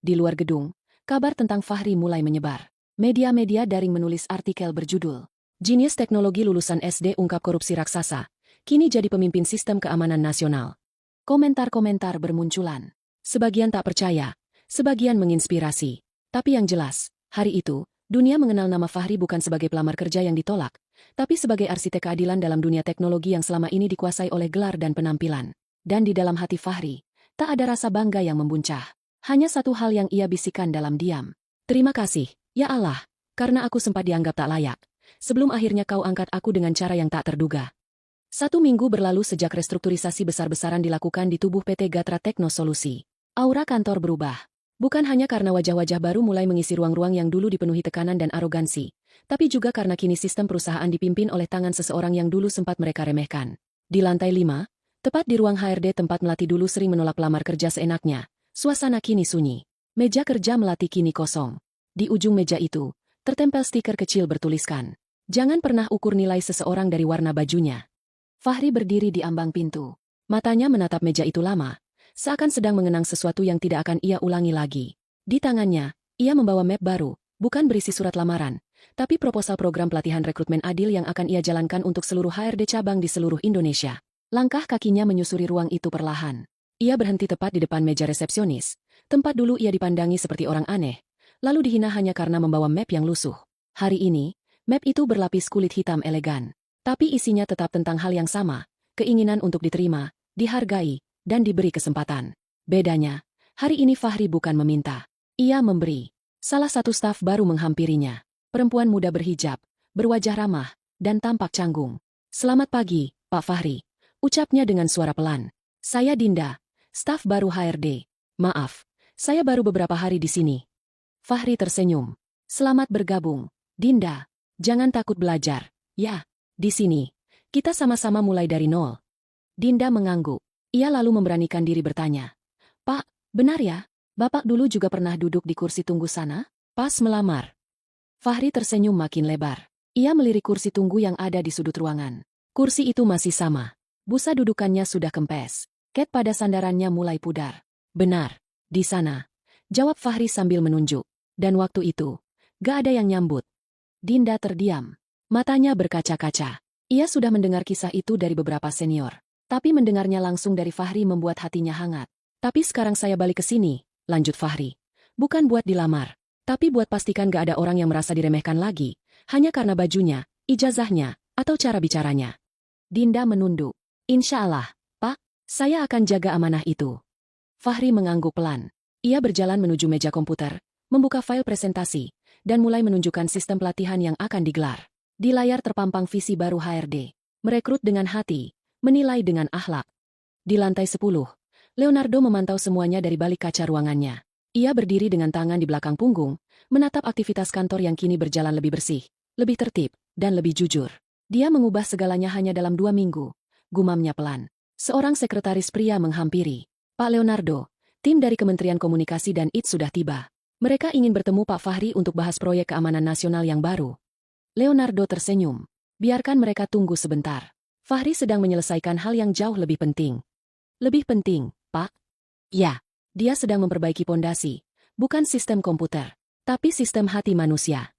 Di luar gedung, kabar tentang Fahri mulai menyebar. Media-media daring menulis artikel berjudul, "Jenius teknologi lulusan SD ungkap korupsi raksasa, kini jadi pemimpin sistem keamanan nasional." Komentar-komentar bermunculan. Sebagian tak percaya, sebagian menginspirasi. Tapi yang jelas, hari itu, dunia mengenal nama Fahri bukan sebagai pelamar kerja yang ditolak, tapi sebagai arsitek keadilan dalam dunia teknologi yang selama ini dikuasai oleh gelar dan penampilan. Dan di dalam hati Fahri, tak ada rasa bangga yang membuncah. Hanya satu hal yang ia bisikan dalam diam. "Terima kasih, ya Allah, karena aku sempat dianggap tak layak. Sebelum akhirnya kau angkat aku dengan cara yang tak terduga." 1 minggu berlalu sejak restrukturisasi besar-besaran dilakukan di tubuh PT Gatra Tekno Solusi. Aura kantor berubah. Bukan hanya karena wajah-wajah baru mulai mengisi ruang-ruang yang dulu dipenuhi tekanan dan arogansi, tapi juga karena kini sistem perusahaan dipimpin oleh tangan seseorang yang dulu sempat mereka remehkan. Di lantai 5, tepat di ruang HRD tempat Melati dulu sering menolak pelamar kerja seenaknya, suasana kini sunyi. Meja kerja Melati kini kosong. Di ujung meja itu, Tertempel stiker kecil bertuliskan, "Jangan pernah ukur nilai seseorang dari warna bajunya." Fahri berdiri di ambang pintu. Matanya menatap meja itu lama, seakan sedang mengenang sesuatu yang tidak akan ia ulangi lagi. Di tangannya, ia membawa map baru, bukan berisi surat lamaran, tapi proposal program pelatihan rekrutmen adil yang akan ia jalankan untuk seluruh HRD cabang di seluruh Indonesia. Langkah kakinya menyusuri ruang itu perlahan. Ia berhenti tepat di depan meja resepsionis, tempat dulu ia dipandangi seperti orang aneh, lalu dihina hanya karena membawa map yang lusuh. Hari ini, map itu berlapis kulit hitam elegan, tapi isinya tetap tentang hal yang sama, keinginan untuk diterima, dihargai, dan diberi kesempatan. Bedanya, hari ini Fahri bukan meminta. Ia memberi. Salah satu staf baru menghampirinya. Perempuan muda berhijab, berwajah ramah, dan tampak canggung. "Selamat pagi, Pak Fahri," ucapnya dengan suara pelan. "Saya Dinda, staf baru HRD. Maaf, saya baru beberapa hari di sini." Fahri tersenyum. "Selamat bergabung, Dinda. Jangan takut belajar. Ya, di sini, kita sama-sama mulai dari nol." Dinda mengangguk. Ia lalu memberanikan diri bertanya, "Pak, benar ya? Bapak dulu juga pernah duduk di kursi tunggu sana, pas melamar?" Fahri tersenyum makin lebar. Ia melirik kursi tunggu yang ada di sudut ruangan. Kursi itu masih sama. Busa dudukannya sudah kempes. Cat pada sandarannya mulai pudar. "Benar, di sana," jawab Fahri sambil menunjuk. Dan waktu itu, gak ada yang nyambut. Dinda terdiam. Matanya berkaca-kaca. Ia sudah mendengar kisah itu dari beberapa senior. Tapi mendengarnya langsung dari Fahri membuat hatinya hangat. "Tapi sekarang saya balik ke sini," lanjut Fahri. "Bukan buat dilamar, tapi buat pastikan gak ada orang yang merasa diremehkan lagi, hanya karena bajunya, ijazahnya, atau cara bicaranya." Dinda menunduk. "Insya Allah, Pak, saya akan jaga amanah itu." Fahri mengangguk pelan. Ia berjalan menuju meja komputer, membuka file presentasi, dan mulai menunjukkan sistem pelatihan yang akan digelar. Di layar terpampang visi baru HRD. Merekrut dengan hati, menilai dengan akhlak. Di lantai 10, Leonardo memantau semuanya dari balik kaca ruangannya. Ia berdiri dengan tangan di belakang punggung, menatap aktivitas kantor yang kini berjalan lebih bersih, lebih tertib, dan lebih jujur. Dia mengubah segalanya hanya dalam 2 minggu, gumamnya pelan. Seorang sekretaris pria menghampiri. "Pak Leonardo, tim dari Kementerian Komunikasi dan IT sudah tiba. Mereka ingin bertemu Pak Fahri untuk bahas proyek keamanan nasional yang baru." Leonardo tersenyum. "Biarkan mereka tunggu sebentar. Fahri sedang menyelesaikan hal yang jauh lebih penting." "Lebih penting, Pak?" "Ya, dia sedang memperbaiki pondasi, bukan sistem komputer, tapi sistem hati manusia."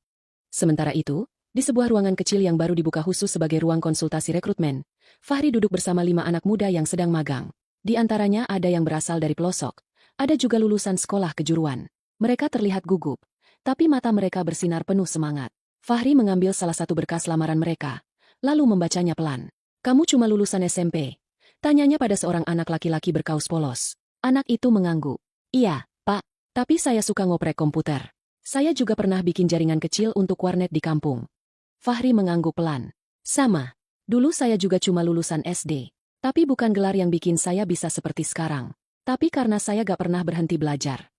Sementara itu, di sebuah ruangan kecil yang baru dibuka khusus sebagai ruang konsultasi rekrutmen, Fahri duduk bersama 5 anak muda yang sedang magang. Di antaranya ada yang berasal dari pelosok, ada juga lulusan sekolah kejuruan. Mereka terlihat gugup, tapi mata mereka bersinar penuh semangat. Fahri mengambil salah satu berkas lamaran mereka, lalu membacanya pelan. "Kamu cuma lulusan SMP?" tanyanya pada seorang anak laki-laki berkaus polos. Anak itu mengangguk. "Iya, Pak, tapi saya suka ngoprek komputer. Saya juga pernah bikin jaringan kecil untuk warnet di kampung." Fahri mengangguk pelan. "Sama. Dulu saya juga cuma lulusan SD. Tapi bukan gelar yang bikin saya bisa seperti sekarang. Tapi karena saya gak pernah berhenti belajar."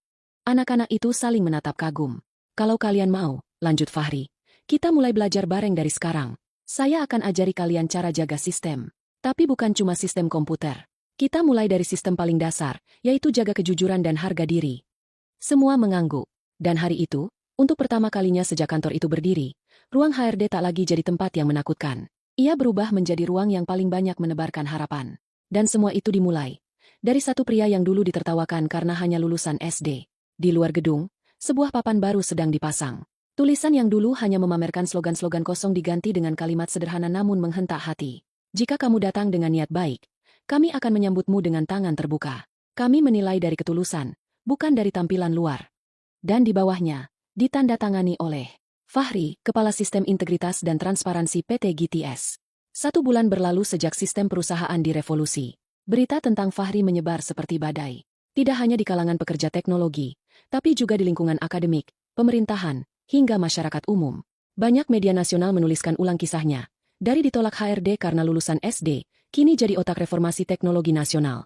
Anak-anak itu saling menatap kagum. "Kalau kalian mau," lanjut Fahri, "kita mulai belajar bareng dari sekarang. Saya akan ajari kalian cara jaga sistem. Tapi bukan cuma sistem komputer. Kita mulai dari sistem paling dasar, yaitu jaga kejujuran dan harga diri." Semua mengangguk. Dan hari itu, untuk pertama kalinya sejak kantor itu berdiri, ruang HRD tak lagi jadi tempat yang menakutkan. Ia berubah menjadi ruang yang paling banyak menebarkan harapan. Dan semua itu dimulai dari satu pria yang dulu ditertawakan karena hanya lulusan SD. Di luar gedung, sebuah papan baru sedang dipasang. Tulisan yang dulu hanya memamerkan slogan-slogan kosong diganti dengan kalimat sederhana namun menghentak hati. "Jika kamu datang dengan niat baik, kami akan menyambutmu dengan tangan terbuka. Kami menilai dari ketulusan, bukan dari tampilan luar." Dan di bawahnya, ditandatangani oleh Fahri, Kepala Sistem Integritas dan Transparansi PT GTS. 1 bulan berlalu sejak sistem perusahaan direvolusi. Berita tentang Fahri menyebar seperti badai. Tidak hanya di kalangan pekerja teknologi, tapi juga di lingkungan akademik, pemerintahan, hingga masyarakat umum. Banyak media nasional menuliskan ulang kisahnya. Dari ditolak HRD karena lulusan SD, kini jadi otak reformasi teknologi nasional.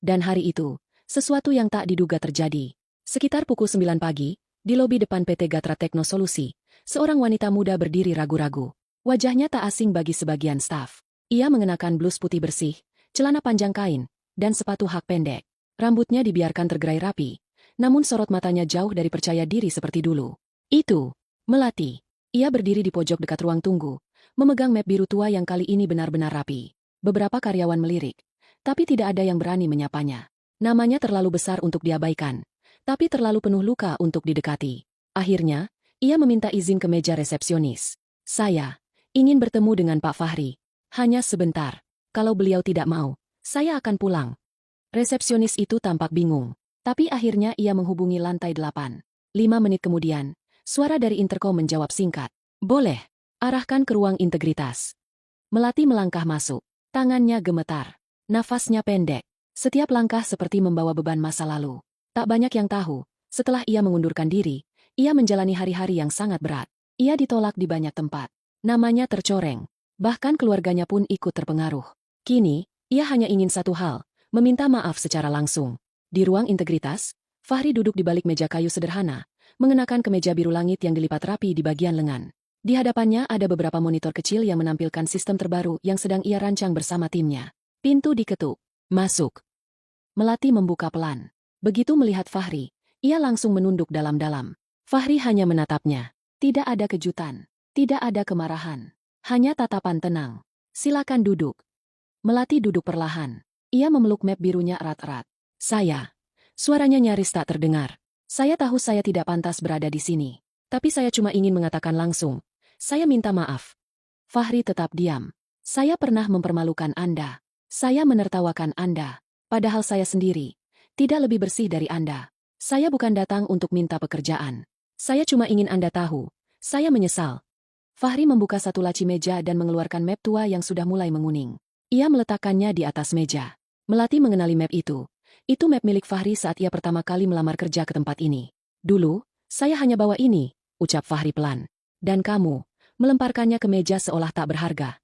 Dan hari itu, sesuatu yang tak diduga terjadi. Sekitar pukul 9 pagi, di lobi depan PT Gatra Tekno Solusi, seorang wanita muda berdiri ragu-ragu. Wajahnya tak asing bagi sebagian staf. Ia mengenakan blus putih bersih, celana panjang kain, dan sepatu hak pendek. Rambutnya dibiarkan tergerai rapi, namun sorot matanya jauh dari percaya diri seperti dulu. "Itu, Melati. Ia berdiri di pojok dekat ruang tunggu, memegang map biru tua yang kali ini benar-benar rapi. Beberapa karyawan melirik, tapi tidak ada yang berani menyapanya. Namanya terlalu besar untuk diabaikan, tapi terlalu penuh luka untuk didekati. Akhirnya, ia meminta izin ke meja resepsionis. Saya ingin bertemu dengan Pak Fahri. Hanya sebentar. Kalau beliau tidak mau, saya akan pulang. Resepsionis itu tampak bingung, tapi akhirnya ia menghubungi lantai 8. 5 menit kemudian, suara dari interkom menjawab singkat. Boleh, arahkan ke ruang integritas. Melati melangkah masuk. Tangannya gemetar. Nafasnya pendek. Setiap langkah seperti membawa beban masa lalu. Tak banyak yang tahu, setelah ia mengundurkan diri, ia menjalani hari-hari yang sangat berat. Ia ditolak di banyak tempat. Namanya tercoreng. Bahkan keluarganya pun ikut terpengaruh. Kini, ia hanya ingin satu hal, meminta maaf secara langsung. Di ruang integritas, Fahri duduk di balik meja kayu sederhana, mengenakan kemeja biru langit yang dilipat rapi di bagian lengan. Di hadapannya ada beberapa monitor kecil yang menampilkan sistem terbaru yang sedang ia rancang bersama timnya. Pintu diketuk. Masuk. Melati membuka pelan. Begitu melihat Fahri, ia langsung menunduk dalam-dalam. Fahri hanya menatapnya. Tidak ada kejutan. Tidak ada kemarahan. Hanya tatapan tenang. Silakan duduk. Melati duduk perlahan. Ia memeluk map birunya erat-erat. Saya. Suaranya nyaris tak terdengar. Saya tahu saya tidak pantas berada di sini. Tapi saya cuma ingin mengatakan langsung. Saya minta maaf. Fahri tetap diam. Saya pernah mempermalukan Anda. Saya menertawakan Anda. Padahal saya sendiri tidak lebih bersih dari Anda. Saya bukan datang untuk minta pekerjaan. Saya cuma ingin Anda tahu. Saya menyesal. Fahri membuka satu laci meja dan mengeluarkan map tua yang sudah mulai menguning. Ia meletakkannya di atas meja. Melati mengenali map itu. Itu map milik Fahri saat ia pertama kali melamar kerja ke tempat ini. Dulu, saya hanya bawa ini, ucap Fahri pelan. Dan kamu melemparkannya ke meja seolah tak berharga.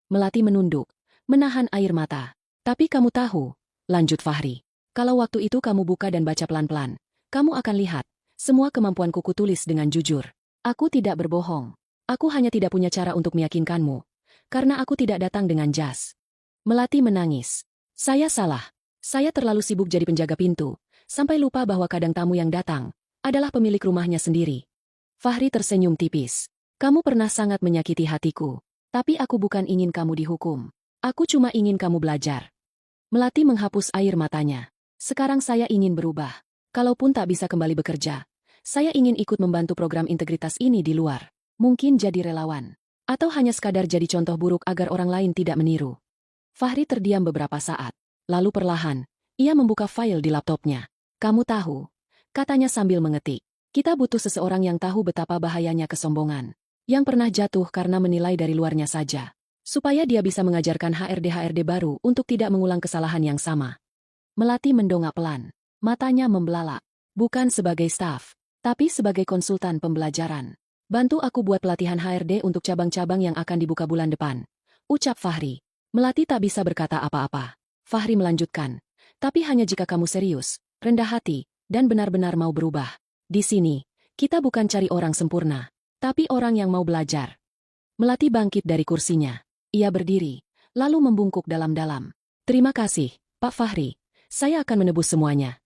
Melati menunduk, menahan air mata. Tapi kamu tahu, lanjut Fahri. Kalau waktu itu kamu buka dan baca pelan-pelan, kamu akan lihat, semua kemampuanku kutulis dengan jujur. Aku tidak berbohong. Aku hanya tidak punya cara untuk meyakinkanmu. Karena aku tidak datang dengan jas. Melati menangis. Saya salah. Saya terlalu sibuk jadi penjaga pintu, sampai lupa bahwa kadang tamu yang datang adalah pemilik rumahnya sendiri. Fahri tersenyum tipis. Kamu pernah sangat menyakiti hatiku. Tapi aku bukan ingin kamu dihukum. Aku cuma ingin kamu belajar. Melati menghapus air matanya. Sekarang saya ingin berubah. Kalaupun tak bisa kembali bekerja, saya ingin ikut membantu program integritas ini di luar. Mungkin jadi relawan. Atau hanya sekadar jadi contoh buruk agar orang lain tidak meniru. Fahri terdiam beberapa saat. Lalu perlahan, ia membuka file di laptopnya. Kamu tahu, katanya sambil mengetik. Kita butuh seseorang yang tahu betapa bahayanya kesombongan. Yang pernah jatuh karena menilai dari luarnya saja. Supaya dia bisa mengajarkan HRD-HRD baru untuk tidak mengulang kesalahan yang sama. Melati mendongak pelan. Matanya membelalak. Bukan sebagai staf, tapi sebagai konsultan pembelajaran. Bantu aku buat pelatihan HRD untuk cabang-cabang yang akan dibuka bulan depan. Ucap Fahri. Melati tak bisa berkata apa-apa. Fahri melanjutkan. Tapi hanya jika kamu serius, rendah hati, dan benar-benar mau berubah. Di sini, kita bukan cari orang sempurna. Tapi orang yang mau belajar. Melati bangkit dari kursinya. Ia berdiri, lalu membungkuk dalam-dalam. Terima kasih, Pak Fahri. Saya akan menebus semuanya.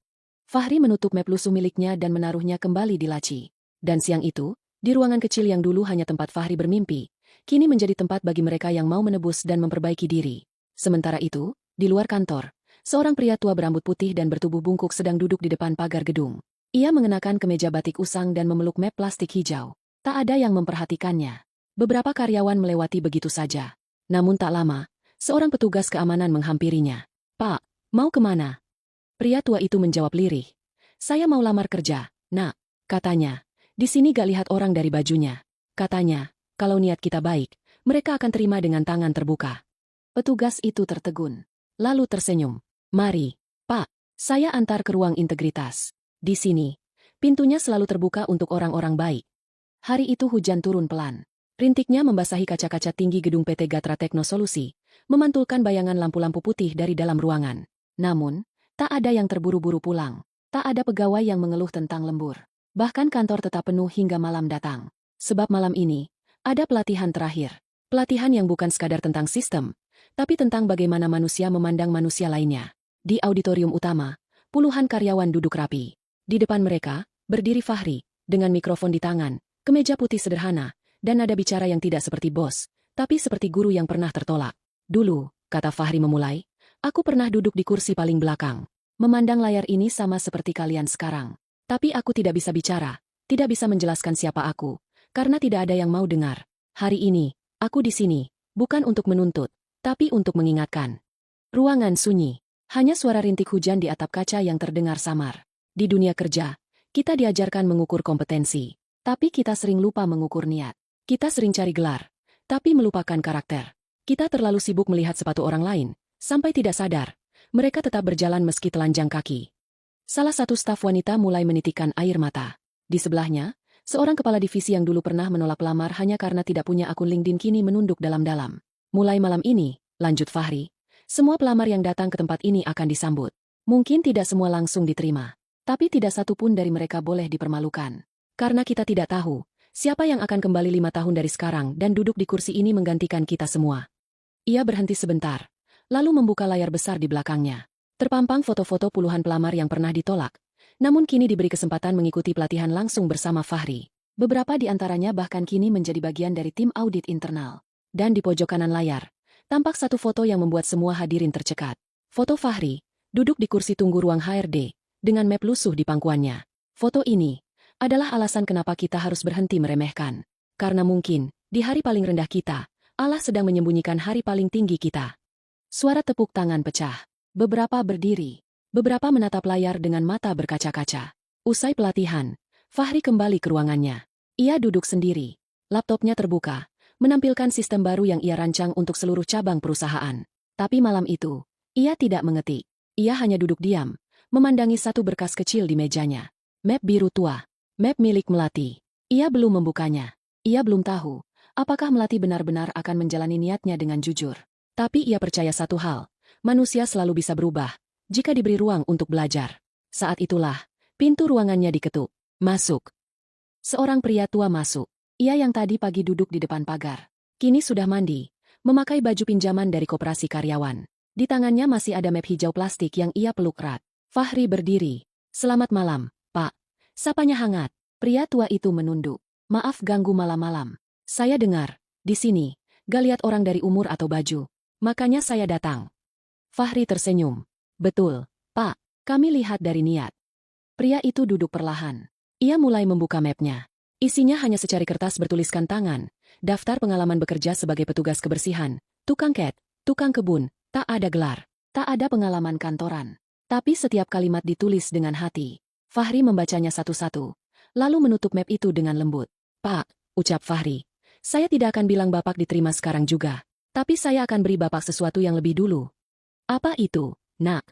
Fahri menutup map lusuh miliknya dan menaruhnya kembali di laci. Dan siang itu, di ruangan kecil yang dulu hanya tempat Fahri bermimpi, kini menjadi tempat bagi mereka yang mau menebus dan memperbaiki diri. Sementara itu, di luar kantor, seorang pria tua berambut putih dan bertubuh bungkuk sedang duduk di depan pagar gedung. Ia mengenakan kemeja batik usang dan memeluk map plastik hijau. Tak ada yang memperhatikannya. Beberapa karyawan melewati begitu saja. Namun tak lama, seorang petugas keamanan menghampirinya. Pak, mau kemana? Pria tua itu menjawab lirih. Saya mau lamar kerja, nak, katanya. Di sini gak lihat orang dari bajunya. Katanya, kalau niat kita baik, mereka akan terima dengan tangan terbuka. Petugas itu tertegun. Lalu tersenyum. Mari, Pak, saya antar ke ruang integritas. Di sini, pintunya selalu terbuka untuk orang-orang baik. Hari itu hujan turun pelan. Rintiknya membasahi kaca-kaca tinggi gedung PT Gatra Tekno Solusi, memantulkan bayangan lampu-lampu putih dari dalam ruangan. Namun, tak ada yang terburu-buru pulang. Tak ada pegawai yang mengeluh tentang lembur. Bahkan kantor tetap penuh hingga malam datang. Sebab malam ini, ada pelatihan terakhir. Pelatihan yang bukan sekadar tentang sistem, tapi tentang bagaimana manusia memandang manusia lainnya. Di auditorium utama, puluhan karyawan duduk rapi. Di depan mereka, berdiri Fahri, dengan mikrofon di tangan, Kemeja putih sederhana, dan nada bicara yang tidak seperti bos, tapi seperti guru yang pernah tertolak. Dulu, kata Fahri memulai, aku pernah duduk di kursi paling belakang. Memandang layar ini sama seperti kalian sekarang. Tapi aku tidak bisa bicara, tidak bisa menjelaskan siapa aku, karena tidak ada yang mau dengar. Hari ini, aku di sini, bukan untuk menuntut, tapi untuk mengingatkan. Ruangan sunyi, hanya suara rintik hujan di atap kaca yang terdengar samar. Di dunia kerja, kita diajarkan mengukur kompetensi, tapi kita sering lupa mengukur niat. Kita sering cari gelar, tapi melupakan karakter. Kita terlalu sibuk melihat sepatu orang lain, sampai tidak sadar, mereka tetap berjalan meski telanjang kaki. Salah satu staf wanita mulai menitikkan air mata. Di sebelahnya, seorang kepala divisi yang dulu pernah menolak pelamar hanya karena tidak punya akun LinkedIn kini menunduk dalam-dalam. Mulai malam ini, lanjut Fahri, semua pelamar yang datang ke tempat ini akan disambut. Mungkin tidak semua langsung diterima, tapi tidak satu pun dari mereka boleh dipermalukan. Karena kita tidak tahu, siapa yang akan kembali 5 tahun dari sekarang dan duduk di kursi ini menggantikan kita semua. Ia berhenti sebentar, lalu membuka layar besar di belakangnya. Terpampang foto-foto puluhan pelamar yang pernah ditolak, namun kini diberi kesempatan mengikuti pelatihan langsung bersama Fahri. Beberapa di antaranya bahkan kini menjadi bagian dari tim audit internal. Dan di pojok kanan layar, tampak satu foto yang membuat semua hadirin tercekat. Foto Fahri, duduk di kursi tunggu ruang HRD, dengan map lusuh di pangkuannya. Foto ini adalah alasan kenapa kita harus berhenti meremehkan. Karena mungkin, di hari paling rendah kita, Allah sedang menyembunyikan hari paling tinggi kita. Suara tepuk tangan pecah. Beberapa berdiri, beberapa menatap layar dengan mata berkaca-kaca. Usai pelatihan, Fahri kembali ke ruangannya. Ia duduk sendiri. Laptopnya terbuka, menampilkan sistem baru yang ia rancang untuk seluruh cabang perusahaan. Tapi malam itu, ia tidak mengetik. Ia hanya duduk diam, memandangi satu berkas kecil di mejanya. Map biru tua, map milik Melati. Ia belum membukanya. Ia belum tahu, apakah Melati benar-benar akan menjalani niatnya dengan jujur. Tapi ia percaya satu hal. Manusia selalu bisa berubah, jika diberi ruang untuk belajar. Saat itulah, pintu ruangannya diketuk. Masuk. Seorang pria tua masuk. Ia yang tadi pagi duduk di depan pagar. Kini sudah mandi, memakai baju pinjaman dari koperasi karyawan. Di tangannya masih ada map hijau plastik yang ia peluk erat. Fahri berdiri. Selamat malam, Pak. Sapanya hangat. Pria tua itu menunduk. Maaf ganggu malam-malam. Saya dengar, di sini, gak lihat orang dari umur atau baju. Makanya saya datang. Fahri tersenyum. Betul, Pak, kami lihat dari niat. Pria itu duduk perlahan. Ia mulai membuka mapnya. Isinya hanya secari kertas bertuliskan tangan, daftar pengalaman bekerja sebagai petugas kebersihan, tukang cat, tukang kebun, tak ada gelar, tak ada pengalaman kantoran. Tapi setiap kalimat ditulis dengan hati. Fahri membacanya satu-satu, lalu menutup map itu dengan lembut. Pak, ucap Fahri, saya tidak akan bilang Bapak diterima sekarang juga, tapi saya akan beri Bapak sesuatu yang lebih dulu. Apa itu, Nak?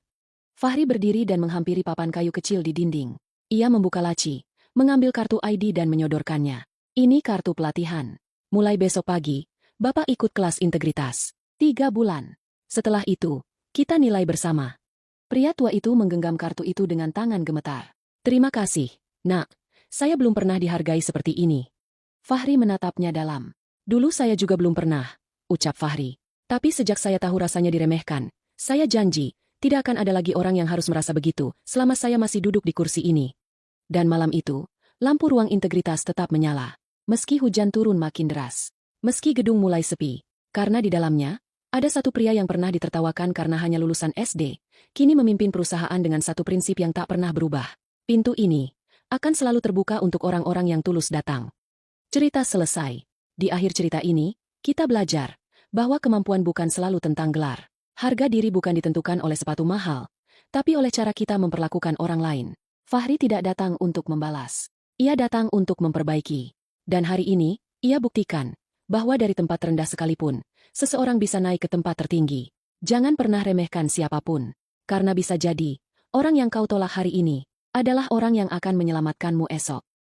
Fahri berdiri dan menghampiri papan kayu kecil di dinding. Ia membuka laci, mengambil kartu ID dan menyodorkannya. Ini kartu pelatihan. Mulai besok pagi, Bapak ikut kelas integritas. 3 bulan. Setelah itu, kita nilai bersama. Pria tua itu menggenggam kartu itu dengan tangan gemetar. Terima kasih, Nak. Saya belum pernah dihargai seperti ini. Fahri menatapnya dalam. Dulu saya juga belum pernah, ucap Fahri. Tapi sejak saya tahu rasanya diremehkan, saya janji, tidak akan ada lagi orang yang harus merasa begitu selama saya masih duduk di kursi ini. Dan malam itu, lampu ruang integritas tetap menyala. Meski hujan turun makin deras. Meski gedung mulai sepi. Karena di dalamnya, ada satu pria yang pernah ditertawakan karena hanya lulusan SD, kini memimpin perusahaan dengan satu prinsip yang tak pernah berubah. Pintu ini akan selalu terbuka untuk orang-orang yang tulus datang. Cerita selesai. Di akhir cerita ini, kita belajar bahwa kemampuan bukan selalu tentang gelar. Harga diri bukan ditentukan oleh sepatu mahal, tapi oleh cara kita memperlakukan orang lain. Fahri tidak datang untuk membalas. Ia datang untuk memperbaiki. Dan hari ini, ia buktikan bahwa dari tempat rendah sekalipun, seseorang bisa naik ke tempat tertinggi. Jangan pernah remehkan siapapun. Karena bisa jadi, orang yang kau tolak hari ini adalah orang yang akan menyelamatkanmu esok.